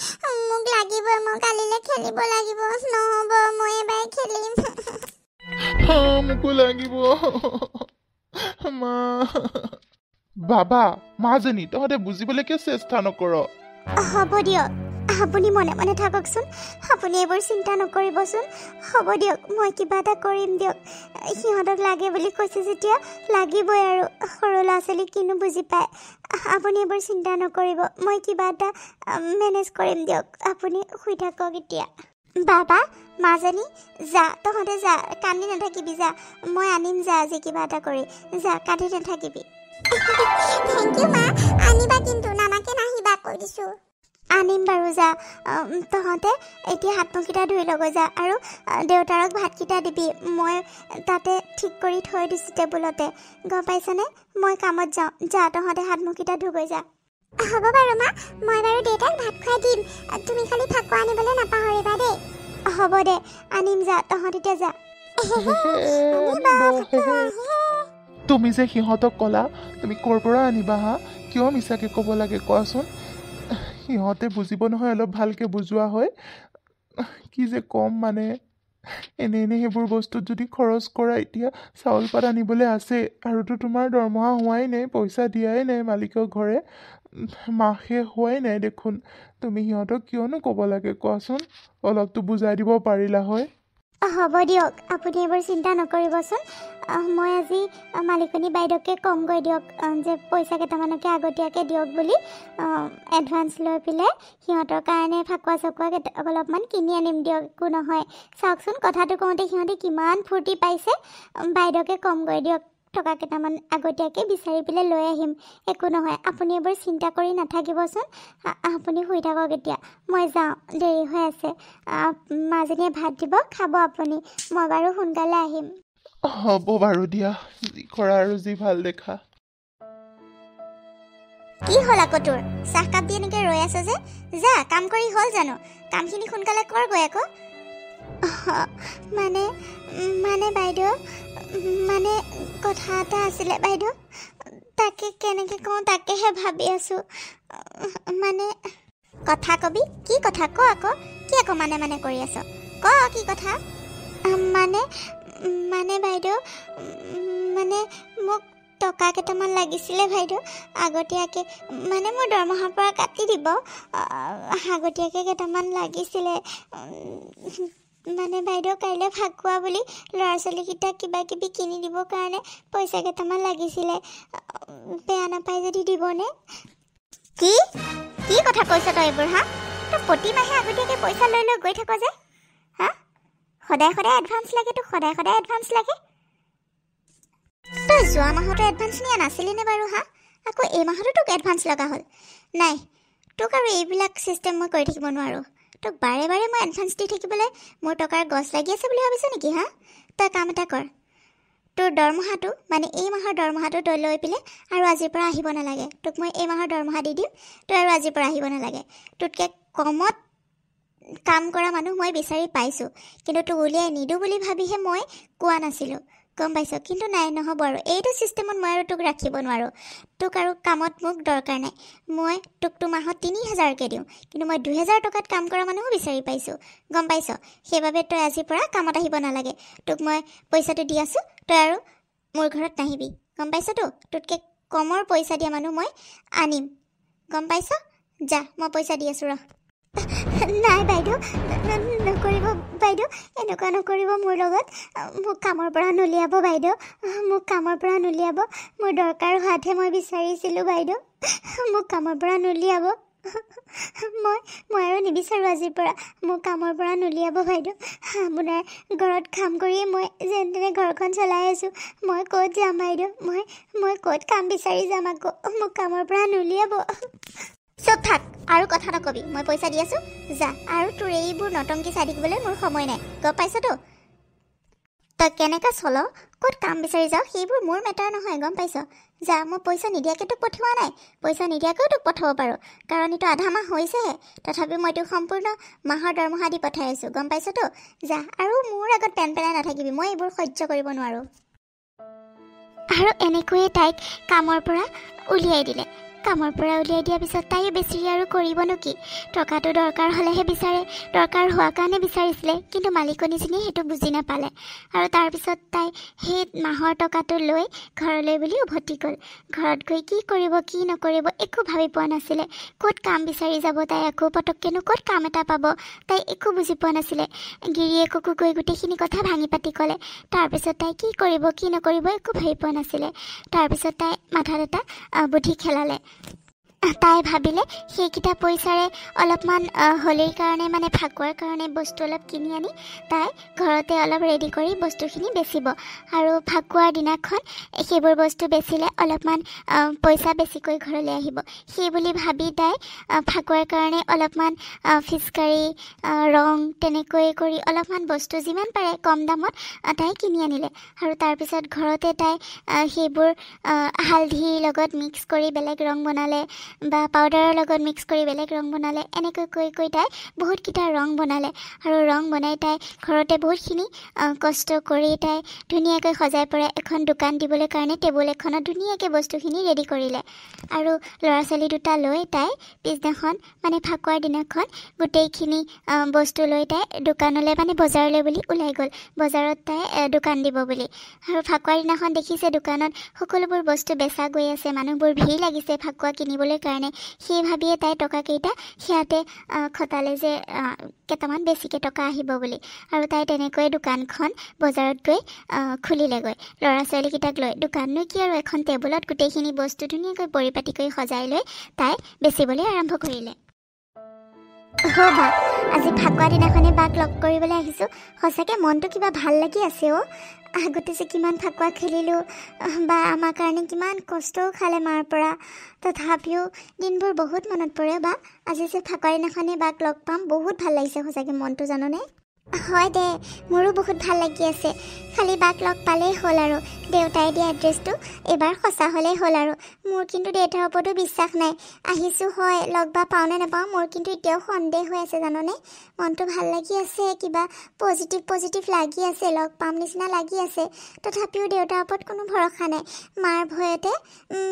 Speaker 1: মোক লাগিবই মই কালিলৈ খেলিব লাগিব নহ'ব মই এবাৰ খেলিম
Speaker 2: মোকো লাগিব মা বাবা মাজনী তহঁতে বুজিবলৈকে চেষ্টা নকৰ
Speaker 1: হ'ব দিয়ক আপুনি মনে মনে থাককচোন আপুনি এইবোৰ চিন্তা নকৰিবচোন হ'ব দিয়ক মই কিবা এটা কৰিম দিয়ক সিহঁতক লাগে বুলি কৈছে যেতিয়া লাগিবই আৰু সৰু ল'ৰা ছোৱালী কিনো বুজি পায় আপুনি এইবোৰ চিন্তা নকৰিব মই কিবা এটা মেনেজ কৰিম দিয়ক আপুনি শুই থাকক এতিয়া বাবা মাজনী যা তহঁতে যা কান্দি নাথাকিবি যা মই আনিম যা আজি কিবা এটা কৰি যা কান্দি নাথাকিবি থেংক ইউ মা আনিবা কিন্তু নানাকে নাহিবা কৈ দিছোঁ আনিম বাৰু যা তহঁতে এতিয়া হাত মুখকেইটা ধুই ল'গৈ যা আৰু দেউতাৰক ভাতকেইটা দিবি মই তাতে ঠিক কৰি থৈ দিছোঁ টেবুলতে গম পাইছনে মই কামত যাওঁ যা তহঁতে হাত মুখকেইটা ধুগৈ যা হ'ব বাৰু মা মই বাৰু দেউতাক ভাত খুৱাই দিম তুমি খালি ফাকুৱা আনিবলৈ নাপাহৰিবা দেই হ'ব দে আনিম যা তহঁতে যা
Speaker 2: তুমি যে সিহঁতক ক'লা তুমি ক'ৰ পৰা আনিবা হা কিয় মিছাকৈ ক'ব লাগে কোৱাচোন সিহঁতে বুজিব নহয় অলপ ভালকৈ বুজোৱা হয় কি যে ক'ম মানে এনে সেইবোৰ বস্তুত যদি খৰচ কৰা এতিয়া চাউল পাত আনিবলৈ আছে আৰুতো তোমাৰ দৰমহা হোৱাই নাই পইচা দিয়াই নাই মালিকৰ ঘৰে মাহে হোৱাই নাই দেখোন তুমি সিহঁতক কিয়নো ক'ব লাগে কোৱাচোন অলপতো বুজাই দিব পাৰিলা হয়
Speaker 1: হ'ব দিয়ক আপুনি এইবোৰ চিন্তা নকৰিবচোন মই আজি মালিকনী বাইদেউকে কমগৈ দিয়ক যে পইচা কেইটামানকে আগতীয়াকৈ দিয়ক বুলি এডভান্স লৈ পেলাই সিহঁতৰ কাৰণে ফাকুৱা চকুৱা অলপমান কিনি আনিম দিয়ক একো নহয় চাওকচোন কথাটো কওঁতে সিহঁতে কিমান ফূৰ্তি পাইছে বাইদেউকে কমগৈ দিয়ক টকা কেইটামান আগতীয়াকৈ বিচাৰি পেলাই লৈ আহিম একো নহয় আপুনি এইবোৰ চিন্তা কৰি নাথাকিবচোন আপুনি শুই থাকক এতিয়া মই যাওঁ দেৰি হৈ আছে মাজনীয়ে ভাত দিব খাব আপুনি মই বাৰু সোনকালে আহিম
Speaker 2: হ'ব বাৰু দিয়া যি কৰা আৰু যি ভাল দেখা
Speaker 1: কি হ'ল আকৌ তোৰ চাহকাপ দি এনেকৈ ৰৈ আছ যে যা কাম কৰি হ'ল জানো কামখিনি সোনকালে কৰগৈ আকৌ মানে বাইদেউ মানে কথা এটা আছিলে বাইদেউ তাকে কেনেকৈ কওঁ তাকেহে ভাবি আছোঁ মানে কথা কবি কি কথা ক আকৌ কি আকৌ মানে কৰি আছ ক কি কথা মানে বাইদেউ মানে মোক টকা কেইটামান লাগিছিলে বাইদেউ আগতীয়াকৈ মানে মোৰ দৰমহাৰ পৰা কাটি দিব আগতীয়াকৈ কেইটামান লাগিছিলে মানে বাইদেউ কাইলৈ ফাকুৱা বুলি ল'ৰা ছোৱালীকেইটাক কিবা কিবি কিনি দিবৰ কাৰণে পইচা কেইটামান লাগিছিলে বেয়া নাপায় যদি দিবনে কি কি কথা কৈছ তই এইবোৰ হা তই প্ৰতিমাহে আগতীয়াকৈ পইচা লৈ গৈ থাক যে হা সদায় এডভান্স লাগে তোক সদায় এডভান্স লাগে তই যোৱা মাহতো এডভান্স নিয়া নাছিলি নে বাৰু হা আকৌ এই মাহতো তোক এডভান্স লগা হ'ল নাই তোক আৰু এইবিলাক চিষ্টেম মই কৰি থাকিব নোৱাৰোঁ তোক বাৰে বাৰে মই এডভান্স দি থাকিবলৈ মোৰ টকাৰ গছ লাগি আছে বুলি ভাবিছ নেকি হা তই কাম এটা কৰ তোৰ দৰমহাটো মানে এই মাহৰ দৰমহাটো তই লৈ পেলাই আৰু আজিৰ পৰা আহিব নালাগে তোক মই এই মাহৰ দৰমহা দি দিম তই আৰু আজিৰ পৰা আহিব নালাগে তোতকৈ কমত কাম কৰা মানুহ মই বিচাৰি পাইছোঁ কিন্তু তোক উলিয়াই নিদিওঁ বুলি ভাবিহে মই কোৱা নাছিলোঁ গম পাইছ কিন্তু নাই নহ'ব আৰু এইটো চিষ্টেমত মই আৰু তোক ৰাখিব নোৱাৰোঁ তোক আৰু কামত মোক দৰকাৰ নাই মই তোকতো মাহত 3000কৈ দিওঁ কিন্তু মই 2000 টকাত কাম কৰা মানুহো বিচাৰি পাইছোঁ গম পাইছ সেইবাবে তই আজিৰ পৰা কামত আহিব নালাগে তোক মই পইচাটো দি আছোঁ তই আৰু মোৰ ঘৰত নাহিবি গম পাইছতো তোতকৈ কমৰ পইচা দিয়া মানুহ মই আনিম গম পাইছ যা মই পইচা দি আছোঁ ৰ নাই বাইদেউ নকৰিব বাইদেউ এনেকুৱা নকৰিব মোৰ লগত মোক কামৰ পৰা নুলিয়াব বাইদেউ মোক কামৰ পৰা নুলিয়াব মোৰ দৰকাৰ হোৱাতহে মই বিচাৰিছিলোঁ বাইদেউ মোক কামৰ পৰা নুলিয়াব মই আৰু নিবিচাৰোঁ আজিৰ পৰা মোক কামৰ পৰা নুলিয়াব বাইদেউ আপোনাৰ ঘৰত কাম কৰিয়ে মই যেন তেনে ঘৰখন চলাই আছোঁ মই ক'ত যাম বাইদেউ মই ক'ত কাম বিচাৰি যাম আকৌ মোক কামৰ পৰা নুলিয়াব চব থাক আৰু কথা নকবি মই পইচা দি আছোঁ যা আৰু তোৰ এইবোৰ নটংকি চাই থাকিবলৈ মোৰ সময় নাই গম পাইছতো তই কেনেকৈ চল ক'ত কাম বিচাৰি যাওঁ সেইবোৰ মোৰ মেটাৰ নহয় গম পাইছ যা মই পইচা নিদিয়াকৈ তোক পঠিওৱা নাই পইচা নিদিয়াকৈও তোক পঠাব পাৰোঁ কাৰণ এইটো আধা মাহ হৈছেহে তথাপিও মই তোক সম্পূৰ্ণ মাহৰ দৰমহা দি পঠাই আছোঁ গম পাইছতো যা আৰু মোৰ আগত পেন পেলাই নাথাকিবি মই এইবোৰ সহ্য কৰিব নোৱাৰোঁ আৰু এনেকৈয়ে তাইক কামৰ পৰা উলিয়াই দিলে কামৰ পৰা উলিয়াই দিয়াৰ পিছত তাইও বেছি আৰু কৰিবনো কি টকাটো দৰকাৰ হ'লেহে বিচাৰে দৰকাৰ হোৱাৰ কাৰণে বিচাৰিছিলে কিন্তু মালিকনীজনীয়ে সেইটো বুজি নাপালে আৰু তাৰপিছত তাই সেই মাহৰ টকাটো লৈ ঘৰলৈ বুলি উভতি গ'ল ঘৰত গৈ কি কৰিব কি নকৰিব একো ভাবি পোৱা নাছিলে ক'ত কাম বিচাৰি যাব তাই আকৌ পটককেনো ক'ত কাম এটা পাব তাই একো বুজি পোৱা নাছিলে গিৰিয়েককো গৈ গোটেইখিনি কথা ভাঙি পাতি ক'লে তাৰপিছত তাই কি কৰিব কি নকৰিব একো ভাবি পোৱা নাছিলে তাৰপিছত তাই মাথাত এটা বুদ্ধি খেলালে তাই ভাবিলে সেইকেইটা পইচাৰে অলপমান হোলীৰ কাৰণে মানে ফাকুৱাৰ কাৰণে বস্তু অলপ কিনি আনি তাই ঘৰতে অলপ ৰেডি কৰি বস্তুখিনি বেচিব আৰু ফাকুৱাৰ দিনাখন সেইবোৰ বস্তু বেচিলে অলপমান পইচা বেছিকৈ ঘৰলৈ আহিব সেই বুলি ভাবি তাই ফাকুৱাৰ কাৰণে অলপমান ফিচকাৰী ৰং তেনেকৈ কৰি অলপমান বস্তু যিমান পাৰে কম দামত তাই কিনি আনিলে আৰু তাৰপিছত ঘৰতে তাই সেইবোৰ হালধিৰ লগত মিক্স কৰি বেলেগ ৰং বনালে বা পাউডাৰৰ লগত মিক্স কৰি বেলেগ ৰং বনালে এনেকৈ কৈ তাই বহুতকেইটা ৰং বনালে আৰু ৰং বনাই তাই ঘৰতে বহুতখিনি কষ্ট কৰি তাই ধুনীয়াকৈ সজাই পৰাই এখন দোকান দিবলৈ কাৰণে টেবুল এখনত ধুনীয়াকৈ বস্তুখিনি ৰেডি কৰিলে আৰু ল'ৰা ছোৱালী দুটা লৈ তাই পিছদিনাখন মানে ফাকুৱাৰ দিনাখন গোটেইখিনি বস্তু লৈ তাই দোকানলৈ মানে বজাৰলৈ বুলি ওলাই গ'ল বজাৰত তাই দোকান দিব বুলি আৰু ফাকুৱাৰ দিনাখন দেখিছে দোকানত সকলোবোৰ বস্তু বেচা গৈ আছে মানুহবোৰ ভিৰ লাগিছে ফাকুৱা কিনিবলৈ কাৰণে সেই ভাবিয়ে তাই টকাকেইটা সিয়াতে খটালে যে কেইটামান বেছিকৈ টকা আহিব বুলি আৰু তাই তেনেকৈ দোকানখন বজাৰত গৈ খুলিলেগৈ ল'ৰা ছোৱালীকেইটাক লৈ দোকাননো কি আৰু এখন টেবুলত গোটেইখিনি বস্তু ধুনীয়াকৈ পৰিপাটি কৰি সজাই লৈ তাই বেচিবলৈ আৰম্ভ কৰিলে বা আজি ফাকুৱা দিনাখনে বাক লগ কৰিবলৈ আহিছোঁ সঁচাকৈ মনটো কিবা ভাল লাগি আছে আগতে যে কিমান ফাকুৱা খেলিলোঁ বা আমাৰ কাৰণে কিমান কষ্টও খালে মাৰ পৰা তথাপিও দিনবোৰ বহুত মনত পৰে বা আজি যে ফাকুৱাৰ দিনাখনে বাক লগ পাম বহুত ভাল লাগিছে সঁচাকৈ মনটো জাননে হয় দে মোৰো বহুত ভাল লাগি আছে খালি বাক লগ পালেই হ'ল আৰু দেউতাই দিয়া এড্ৰেছটো এইবাৰ সঁচা হ'লেই হ'ল আৰু মোৰ কিন্তু দেউতাৰ ওপৰতো বিশ্বাস নাই আহিছোঁ হয় লগ বা পাওঁ নে নাপাওঁ মোৰ কিন্তু এতিয়াও সন্দেহ হৈ আছে জাননে মনটো ভাল লাগি আছে কিবা পজিটিভ লাগি আছে লগ পাম নিচিনা লাগি আছে তথাপিও দেউতাৰ ওপৰত কোনো ভৰসা নাই মাৰ ভয়তে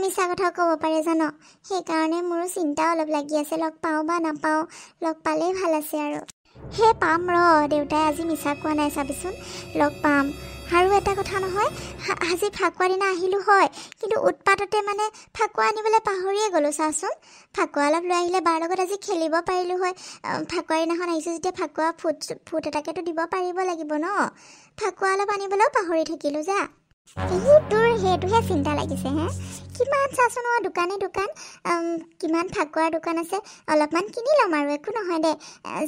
Speaker 1: মিছা কথাও ক'ব পাৰে জান সেইকাৰণে মোৰো চিন্তা অলপ লাগি আছে লগ পাওঁ বা নাপাওঁ লগ পালেই ভাল আছে আৰু হে পাম দেউতাই আজি মিছা কোৱা নাই চাবিচোন লগ পাম আৰু এটা কথা নহয় আজি ফাকুৱা দিনা আহিলোঁ হয় কিন্তু উৎপাততে মানে ফাকুৱা আনিবলৈ পাহৰিয়ে গ'লোঁ চাচোন ফাকুৱা অলপ লৈ আহিলে বাৰ লগত আজি খেলিব পাৰিলোঁ হয় ফাকুৱাৰ দিনাখন আহিছোঁ যেতিয়া ফাকুৱা ফুট এটাকেতো দিব পাৰিব লাগিব ন ফাকুৱা অলপ আনিবলৈও পাহৰি থাকিলোঁ যা তোৰ সেইটোহে চিন্তা লাগিছে হে কিমান চাচোন দোকান কিমান ফাকুৱাৰ দোকান আছে অলপমান কিনি ল'ম আৰু একো নহয় দে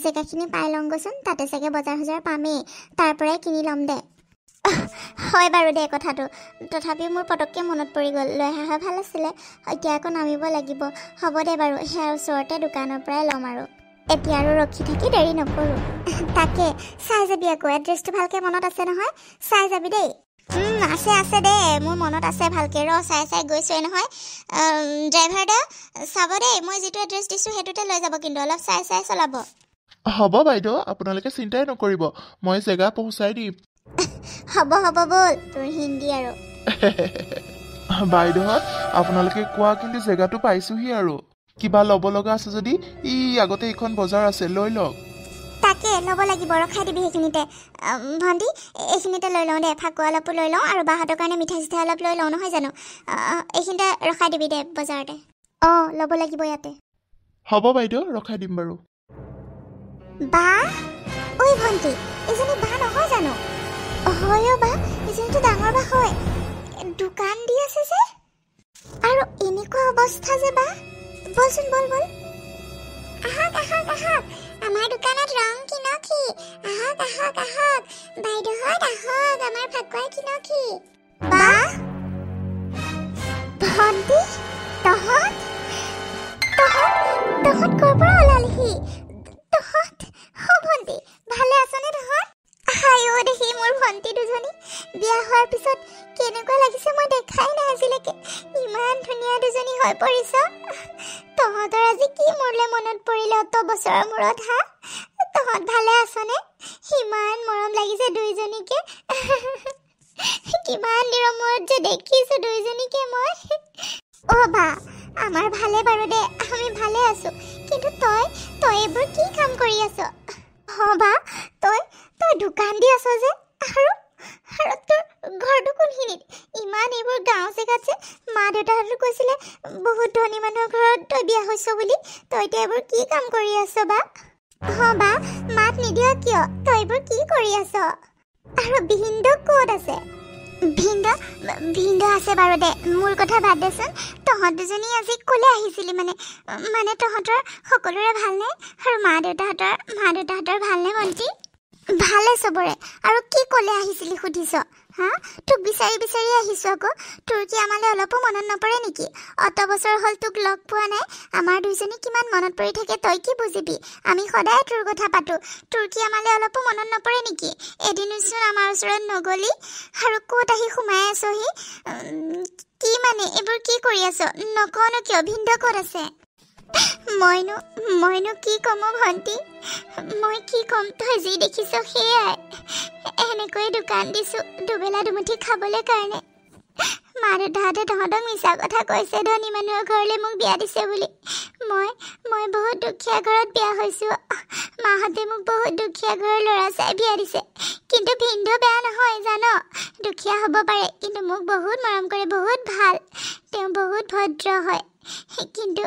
Speaker 1: জেগাখিনি পাই লওঁগৈচোন তাতে চাগে বজাৰ পামেই তাৰ পৰাই কিনি ল'ম দে হয় বাৰু দে কথাটো তথাপিও মোৰ পটককৈ মনত পৰি গ'ল লৈ অহা ভাল আছিলে এতিয়া আকৌ নামিব লাগিব হ'ব দে বাৰু সেয়াৰ ওচৰতে দোকানৰ পৰাই ল'ম আৰু এতিয়া আৰু ৰখি থাকি দেৰি নকৰোঁ তাকে চাই যাবি আকৌ এড্ৰেছটো ভালকৈ মনত আছে নহয় চাই যাবি দেই আছে দে মোৰ মনত আছে ভালকৈ চাই গৈছোৱে নহয় ড্ৰাইভাৰ দা চাব দেই মই যিটো এড্ৰেছ দিছোঁ সেইটোতে লৈ যাব কিন্তু অলপ চাই চলাব
Speaker 2: হ'ব বাইদেউ আপোনালোকে চিন্তাই নকৰিব মই জেগা পহুচাই দিম
Speaker 1: হ'ব হ'ব বল তোৰ হিন্দী আৰু
Speaker 2: বাইদেউহঁত আপোনালোকে কোৱা কিন্তু জেগাটো পাইছোহি আৰু কিবা ল'ব লগা আছে যদি আগতে এইখন বজাৰ আছে লৈ লওক
Speaker 1: তাকে ল'ব লাগিব ৰখাই দিবি সেইখিনিতে ভণ্টি এইখিনিতে লৈ লওঁ দে ফাকুৱা অলপো লৈ লওঁ আৰু বাহঁতৰ কাৰণে মিঠাই চিঠাই অলপ লৈ লওঁ নহয় জানো এইখিনিতে ৰখাই দিবি দে বজাৰতে ল'ব লাগিব ইয়াতে
Speaker 2: হ'ব বাইদেউ ৰখাই দিম বাৰু
Speaker 1: বা ঐ ভণ্টি এজনী বা নহয় জানো হয় বা এজনীতো ডাঙৰ বা হয় দোকান দি আছে যে আৰু এনেকুৱা অৱস্থা যে বা বলচোন বল আহক আহক আহক আমাৰ দোকানত ৰং কিনকি আহক আহক আহক বাইদেউহঁত আহক আমাৰ ফাকুৱাই কিনকি বা ভণ্টি তহঁত ক'ৰ পৰা ওলালিহি তহঁত ভণ্টি ভালে আছনে তহঁত হায়ো দেখি মোৰ ভণ্টি দুজনী বিয়া হোৱাৰ পিছত কেনেকুৱা লাগিছে মই দেখাই নাই আজিলৈকে ইমান ধুনীয়া দুজনী হৈ পৰিছ তহঁতৰ আজি কি মোৰলে মনত পৰিলে অত বছৰৰ মূৰত হা তহঁত ভালে আছনে ইমান মৰম লাগিছে দুইজনীকে কিমান দিনৰ মূৰত যে দেখিছো দুইজনীকে মই বা আমাৰ ভালে বাৰু দে আমি ভালে আছো কিন্তু তই এইবোৰ কি কাম কৰি আছ বা তই দোকান দি আছ যে আৰু তোৰ ঘৰটো কোনখিনিত ইমান এইবোৰ গাঁও জেগাত যে মা দেউতাহঁতে কৈছিলে বহুত ধনী মানুহৰ ঘৰত তই বিয়া হৈছ বুলি তই এতিয়া এইবোৰ কি কাম কৰি আছ বা বা মাত নিদিয় কিয় তই এইবোৰ কি কৰি আছ আৰু ভিন্দু ক'ত আছে ভিন্দু আছে বাৰু দে মোৰ কথা বাদ দেচোন তহঁত দুজনী আজি ক'লে আহিছিলি মানে তহঁতৰ সকলোৰে ভালনে আৰু মা দেউতাহঁতৰ ভালনে ভণ্টি ভালে চবৰে আৰু কি ক'লে আহিছিলি সুধিছ হা তোক বিচাৰি আহিছো আকৌ তোৰ কি আমালে অলপো মনত নপৰে নেকি অত বছৰ হ'ল তোক লগ পোৱা নাই আমাৰ দুইজনী কিমান মনত পৰি থাকে তই কি বুজিবি আমি সদায় তোৰ কথা পাতো তোৰ কি আমালে অলপো মনত নপৰে নেকি এদিনোচোন আমাৰ ওচৰত নগলি আৰু ক'ত আহি সোমাই আছহি কি এইবোৰ কি কৰি আছ নকওনো কিয় ভিন্দু ক'ত আছে মইনো কি ক'ম ভণ্টি মই কি ক'ম তই যি দেখিছ সেয়াই এনেকৈ দোকান দিছো দুবেলা দুমুঠি খাবলৈ কাৰণে মা দেউতাহঁতে তহঁতক মিছা কথা কৈছে ধনী মানুহৰ ঘৰলৈ মোক বিয়া দিছে বুলি মই বহুত দুখীয়া ঘৰত বিয়া হৈছো মাহঁতে মোক বহুত দুখীয়া ঘৰৰ ল'ৰা চাই বিয়া দিছে কিন্তু ভিন্দু বেয়া নহয় জান দুখীয়া হ'ব পাৰে কিন্তু মোক বহুত মৰম কৰে বহুত ভাল তেওঁ বহুত ভদ্ৰ হয় কিন্তু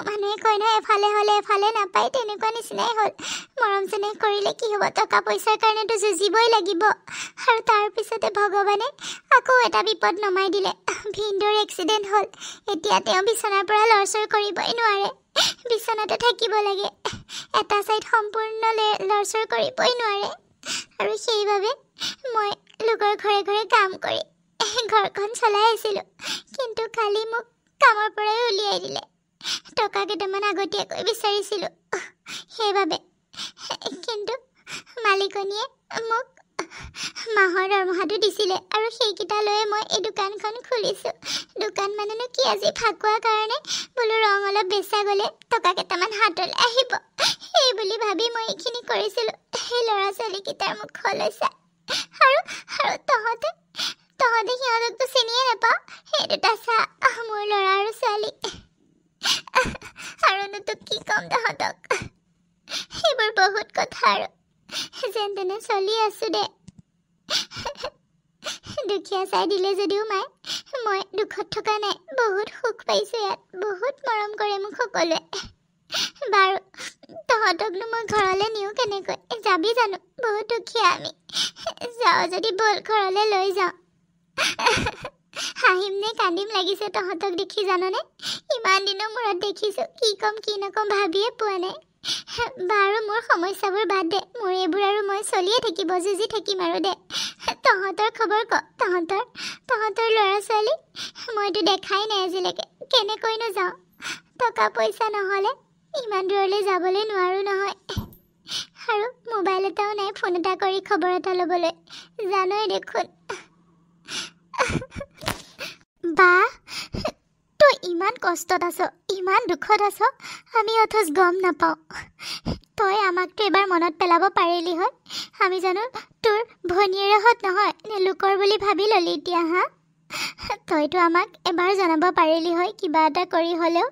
Speaker 1: মানুহে কয় নহয় এফালে হ'লে এফালে নাপায় তেনেকুৱা নিচিনাই হ'ল মৰম চেনেহ কৰিলে কি হ'ব টকা পইচাৰ কাৰণেতো যুঁজিবই লাগিব আৰু তাৰপিছতে ভগৱানে আকৌ এটা বিপদ নমাই দিলে ভিন্দুৰ এক্সিডেণ্ট হ'ল এতিয়া তেওঁ বিচনাৰ পৰা লৰচৰ কৰিবই নোৱাৰে বিচনাতে থাকিব লাগে এটা ছাইড সম্পূৰ্ণ লৰচৰ কৰিবই নোৱাৰে আৰু সেইবাবে মই লোকৰ ঘৰে ঘৰে কাম কৰি ঘৰখন চলাই আছিলোঁ কিন্তু কালি মোক কামৰ পৰাই উলিয়াই দিলে টকা কেইটামান আগতীয়াকৈ বিচাৰিছিলোঁ সেইবাবে কিন্তু মালিকনীয়ে মোক মাহৰ দৰমহাটো দিছিলে আৰু সেইকেইটা লৈয়ে মই এই দোকানখন খুলিছোঁ দোকান মানেনো কি আজি ফাকুৱাৰ কাৰণে বোলো ৰং অলপ বেচা গ'লে টকা কেইটামান হাতলৈ আহিব সেই বুলি ভাবি মই এইখিনি কৰিছিলোঁ সেই ল'ৰা ছোৱালীকেইটাৰ মুখলৈ চাই আৰু তহঁতে সিহঁতকতো চিনিয়ে নাপাওঁ সেই দুটা চা মোৰ ল'ৰা আৰু ছোৱালী আৰুনো তোক কি ক'ম তহঁতক সেইবোৰ বহুত কথা আৰু যেন তেনে চলি আছো দে দুখীয়া চাই দিলে যদিও মই দুখত থকা নাই বহুত সুখ পাইছো ইয়াত বহুত মৰম কৰে মোক সকলোৱে বাৰু তহঁতকনো মই ঘৰলৈ নিওঁ কেনেকৈ যাবি জানো বহুত দুখীয়া আমি যাওঁ যদি বল ঘৰলৈ লৈ যাওঁ হাঁহিম নে কান্দিম লাগিছে তহঁতক দেখি জাননে ইমান দিনৰ মূৰত দেখিছো কি ক'ম কি নক'ম ভাবিয়ে পোৱা নাই বাৰু মোৰ সমস্যাবোৰ বাদ দে মোৰ এইবোৰ আৰু মই চলিয়ে থাকিব যুঁজি থাকিম আৰু দে তহঁতৰ খবৰ ক তহঁতৰ ল'ৰা ছোৱালী মইতো দেখাই নাই আজিলৈকে কেনেকৈনো যাওঁ টকা পইচা নহ'লে ইমান দূৰলৈ যাবলৈ নোৱাৰো নহয় আৰু মোবাইল এটাও নাই ফোন এটা কৰি খবৰ এটা ল'বলৈ জানই দেখোন বা তই ইমান কষ্টত আছ, ইমান দুখত আছ, আমি অথচ গম নাপাওঁ। তই আমাকতো এবাৰ মনত পেলাব পাৰিলি হয়। আমি জানো তোৰ ভনীয়েৰহঁত নহয় নে লোকৰ বুলি ভাবি ল'লি এতিয়া হা? তইতো আমাক এবাৰ জনাব পাৰিলি হয় কিবা এটা কৰি হ'লেও।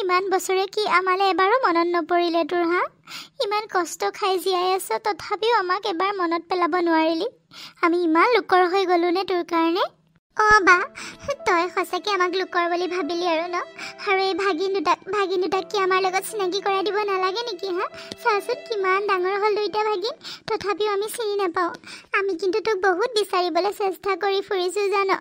Speaker 1: ইমান বছৰে কি আমালৈ এবাৰো মনত নপৰিলে তোৰ হা? ইমান কষ্ট খাই জীয়াই আছ, তথাপিও আমাক এবাৰ মনত পেলাব নোৱাৰিলি। আমি ইমান লোকৰ হৈ গ'লো নে তোৰ কাৰণে? বা তই সঁচাকৈ আমাক লোকৰ বুলি ভাবিলি আৰু ন? আৰু এই ভাগিন দুটাক কি আমাৰ লগত চিনাকি কৰাই দিব নালাগে নেকি হা? চাচোন কিমান ডাঙৰ হ'ল দুইটা ভাগিন, তথাপিও আমি চিনি নাপাওঁ। আমি কিন্তু তোক বহুত বিচাৰিবলৈ চেষ্টা কৰি ফুৰিছোঁ জান।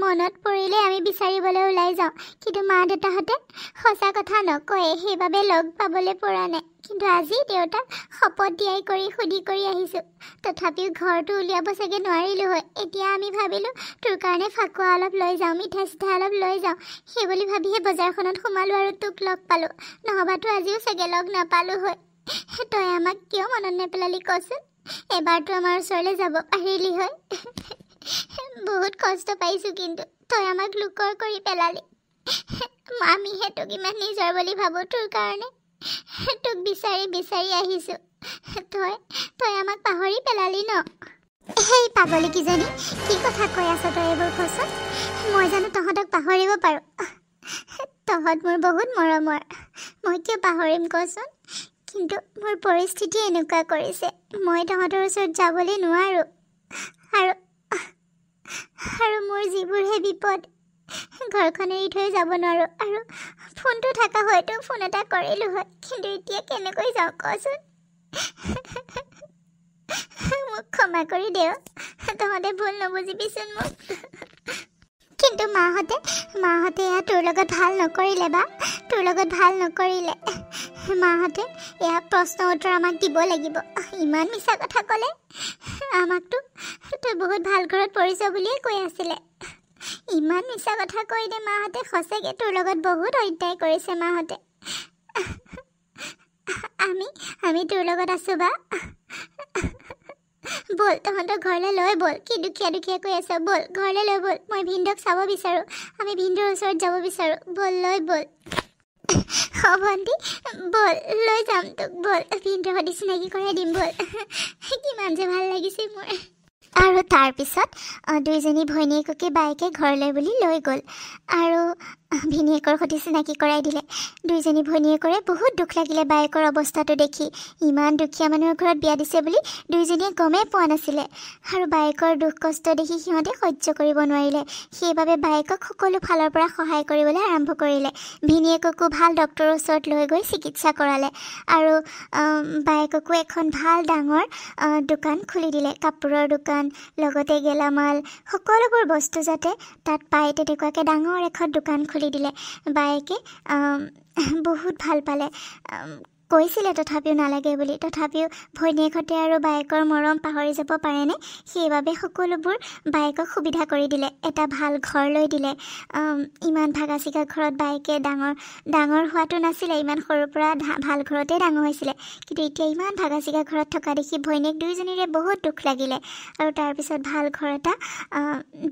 Speaker 1: মনত পৰিলে আমি বিচাৰিবলৈ ওলাই যাওঁ, কিন্তু মা দেউতাহঁতে সঁচা কথা নকয়ে, সেইবাবে লগ পাবলৈ পৰা নাই। কিন্তু আজি দেউতাক শপত দিয়াই কৰি সুধি কৰি আহিছোঁ, তথাপিও ঘৰটো উলিয়াব চাগে নোৱাৰিলোঁ হয়। এতিয়া আমি ভাবিলোঁ তোৰ কাৰণে ফাকুৱা অলপ লৈ যাওঁ, মিঠা চিঠা অলপ লৈ যাওঁ, সেই বুলি ভাবিহে বজাৰখনত সোমালোঁ আৰু তোক লগ পালোঁ। নহবাতো আজিও চাগে লগ নাপালোঁ হয়। তই আমাক কিয় মনত নেপেলালি কচোন? এবাৰতো আমাৰ ওচৰলৈ যাব পাৰিলি হয়। বহুত কষ্ট পাইছোঁ, কিন্তু তই আমাক লোকৰ কৰি পেলালি। আমিহে তোক ইমান নিজৰ বুলি ভাবোঁ তোৰ কাৰণে। তোক বিচাৰি বিচাৰি আহিছোঁ, তই আমাক পাহৰি পেলালি ন? সেই পাগলী কিজনী, কি কথা কৈ আছ তই এইবোৰ কচোন? মই জানো তহঁতক পাহৰিব পাৰোঁ? তহঁত মোৰ বহুত মৰমৰ, মই কিয় পাহৰিম কচোন? কিন্তু মোৰ পৰিস্থিতি এনেকুৱা কৰিছে, মই তহঁতৰ ওচৰত যাবলৈ নোৱাৰোঁ। আৰু মোৰ যিবোৰহে বিপদ, ঘৰখন এৰি থৈ যাব নোৱাৰোঁ। আৰু ফোনটো থকা হয়তো ফোন এটা কৰিলোঁ হয়, কিন্তু এতিয়া কেনেকৈ যাওঁ কচোন? মোক ক্ষমা কৰি দে, তহঁতে ভুল নবুজিবিচোন মোক। কিন্তু মাহঁতে এয়া তোৰ লগত ভাল নকৰিলে বা, তোৰ লগত ভাল নকৰিলে। মাহঁতে এয়া প্ৰশ্ন উত্তৰ আমাক দিব লাগিব। ইমান মিছা কথা ক'লে। আমাকতো তই বহুত ভাল ঘৰত পৰিছ বুলিয়ে কৈ আছিলে। ইমান মিছা কথা কৈ দে মাহঁতে। সঁচাকৈ তোৰ লগত বহুত অন্যায় কৰিছে মাহঁতে। আমি তোৰ লগত আছোঁ বা। বল তহঁতৰ ঘৰলৈ লৈ বল, কি দুখীয়া কৈ আছ, বল ঘৰলৈ লৈ বল। মই ভিনদক চাব বিচাৰোঁ, আমি ভিনদৰ ওচৰত যাব বিচাৰোঁ। বল লৈ বল। ভণ্টি বল, লৈ যাম তোক, বল ভিনদৰ সৈতে চিনাকি কৰাই দিম, বল। কিমান যে ভাল লাগিছে মোৰ। আৰু তাৰপিছত দুইজনী ভৈনীয়েককে বায়েকে ঘৰলৈ বুলি লৈ গ'ল আৰু ভিনীয়েকৰ সৈতে চিনাকি কৰাই দিলে। দুইজনী ভৈনীয়েকৰে বহুত দুখ লাগিলে বায়েকৰ অৱস্থাটো দেখি। ইমান দুখীয়া মানুহৰ ঘৰত বিয়া দিছে বুলি দুইজনীয়ে গমেই পোৱা নাছিলে। আৰু বায়েকৰ দুখ কষ্ট দেখি সিহঁতে সহ্য কৰিব নোৱাৰিলে, সেইবাবে বায়েকক সকলো ফালৰ পৰা সহায় কৰিবলৈ আৰম্ভ কৰিলে। ভিনীয়েককো ভাল ডক্তৰৰ ওচৰত লৈ গৈ চিকিৎসা কৰালে আৰু বায়েককো এখন ভাল ডাঙৰ দোকান খুলি দিলে, কাপোৰৰ দোকান, লগতে গেলামাল, সকলোবোৰ বস্তু যাতে তাত পায় তেনেকুৱাকৈ ডাঙৰ এখন দোকান খুলি দিলে। বায়েকে বহুত ভাল পালে, কৈছিলে তথাপিও নালাগে বুলি। তথাপিও ভৈনীয়েকহঁতে আৰু বায়েকৰ মৰম পাহৰি যাব পাৰেনে? সেইবাবে সকলোবোৰ বায়েকক সুবিধা কৰি দিলে। এটা ভাল ঘৰ লৈ দিলে। ইমান ভাগা চিগা ঘৰত বায়েকে ডাঙৰ হোৱাটো নাছিলে, ইমান সৰুৰ পৰা ভাল ঘৰতে ডাঙৰ হৈছিলে। কিন্তু এতিয়া ইমান ভাগা চিগা ঘৰত থকা দেখি ভৈনীয়েক দুয়োজনীৰে বহুত দুখ লাগিলে। আৰু তাৰপিছত ভাল ঘৰ এটা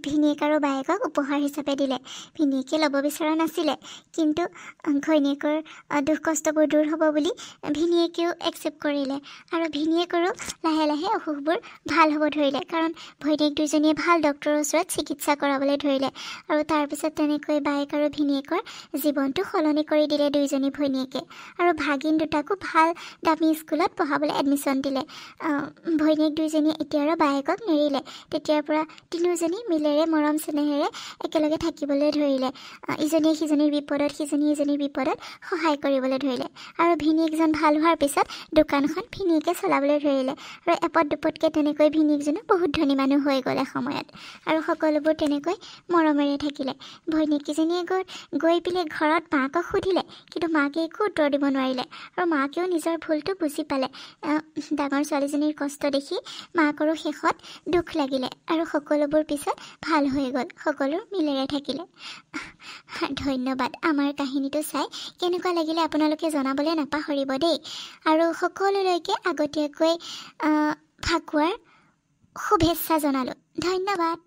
Speaker 1: ভিনীয়েক আৰু বায়েকক উপহাৰ হিচাপে দিলে। ভিনীয়েকে ল'ব বিচৰা নাছিলে, কিন্তু ঘৈণীয়েকৰ দুখ কষ্টবোৰ দূৰ হ'ব বুলি ভিনীয়েকেও একচেপ্ট কৰিলে। আৰু ভিনীয়েকৰো লাহে লাহে অসুখবোৰ ভাল হ'ব ধৰিলে, কাৰণ ভৈনীয়েক দুজনীয়ে ভাল ডক্তৰৰ ওচৰত চিকিৎসা কৰাবলৈ ধৰিলে। আৰু তাৰপিছত তেনেকৈ বায়েক আৰু ভিনীয়েকৰ জীৱনটো সলনি কৰি দিলে দুইজনী ভৈনীয়েকে। আৰু ভাগিন দুটাকো ভাল দামী স্কুলত পঢ়াবলৈ এডমিশ্যন দিলে। ভৈনীয়েক দুইজনীয়ে এতিয়া আৰু বায়েকক নেৰিলে। তেতিয়াৰ পৰা তিনিওজনী মিলেৰে মৰম চেনেহেৰে একেলগে থাকিবলৈ ধৰিলে। ইজনীয়ে সিজনীৰ বিপদত, সিজনীয়ে ইজনীৰ বিপদত সহায় কৰিবলৈ ধৰিলে। আৰু ভিনীয়েকজন ভাল হোৱাৰ পিছত দোকানখন ভিনীয়েকে চলাবলৈ ধৰিলে। আৰু এপদ দুপদকৈ তেনেকৈ ভিনীয়েকজনো বহুত ধনী মানুহ হৈ গ'ল এসময়ত। আৰু সকলোবোৰ তেনেকৈ মৰমেৰে থাকিলে। ভৈনীয়েককেইজনীয়ে গৈ পেলাই ঘৰত মাকক সুধিলে, কিন্তু মাকে একো উত্তৰ দিব নোৱাৰিলে। আৰু মাকেও নিজৰ ভুলটো বুজি পালে। ডাঙৰ ছোৱালীজনীৰ কষ্ট দেখি মাকৰো শেষত দুখ লাগিলে আৰু সকলোবোৰ পিছত ভাল হৈ গ'ল, সকলো মিলেৰে থাকিলে। ধন্যবাদ। আমাৰ কাহিনীটো চাই কেনেকুৱা লাগিলে আপোনালোকে জনাবলৈ নাপাহৰিব দেই। আৰু সকলোলৈকে আগতীয়াকৈ ফাকুৱাৰ শুভেচ্ছা জনালোঁ। ধন্যবাদ।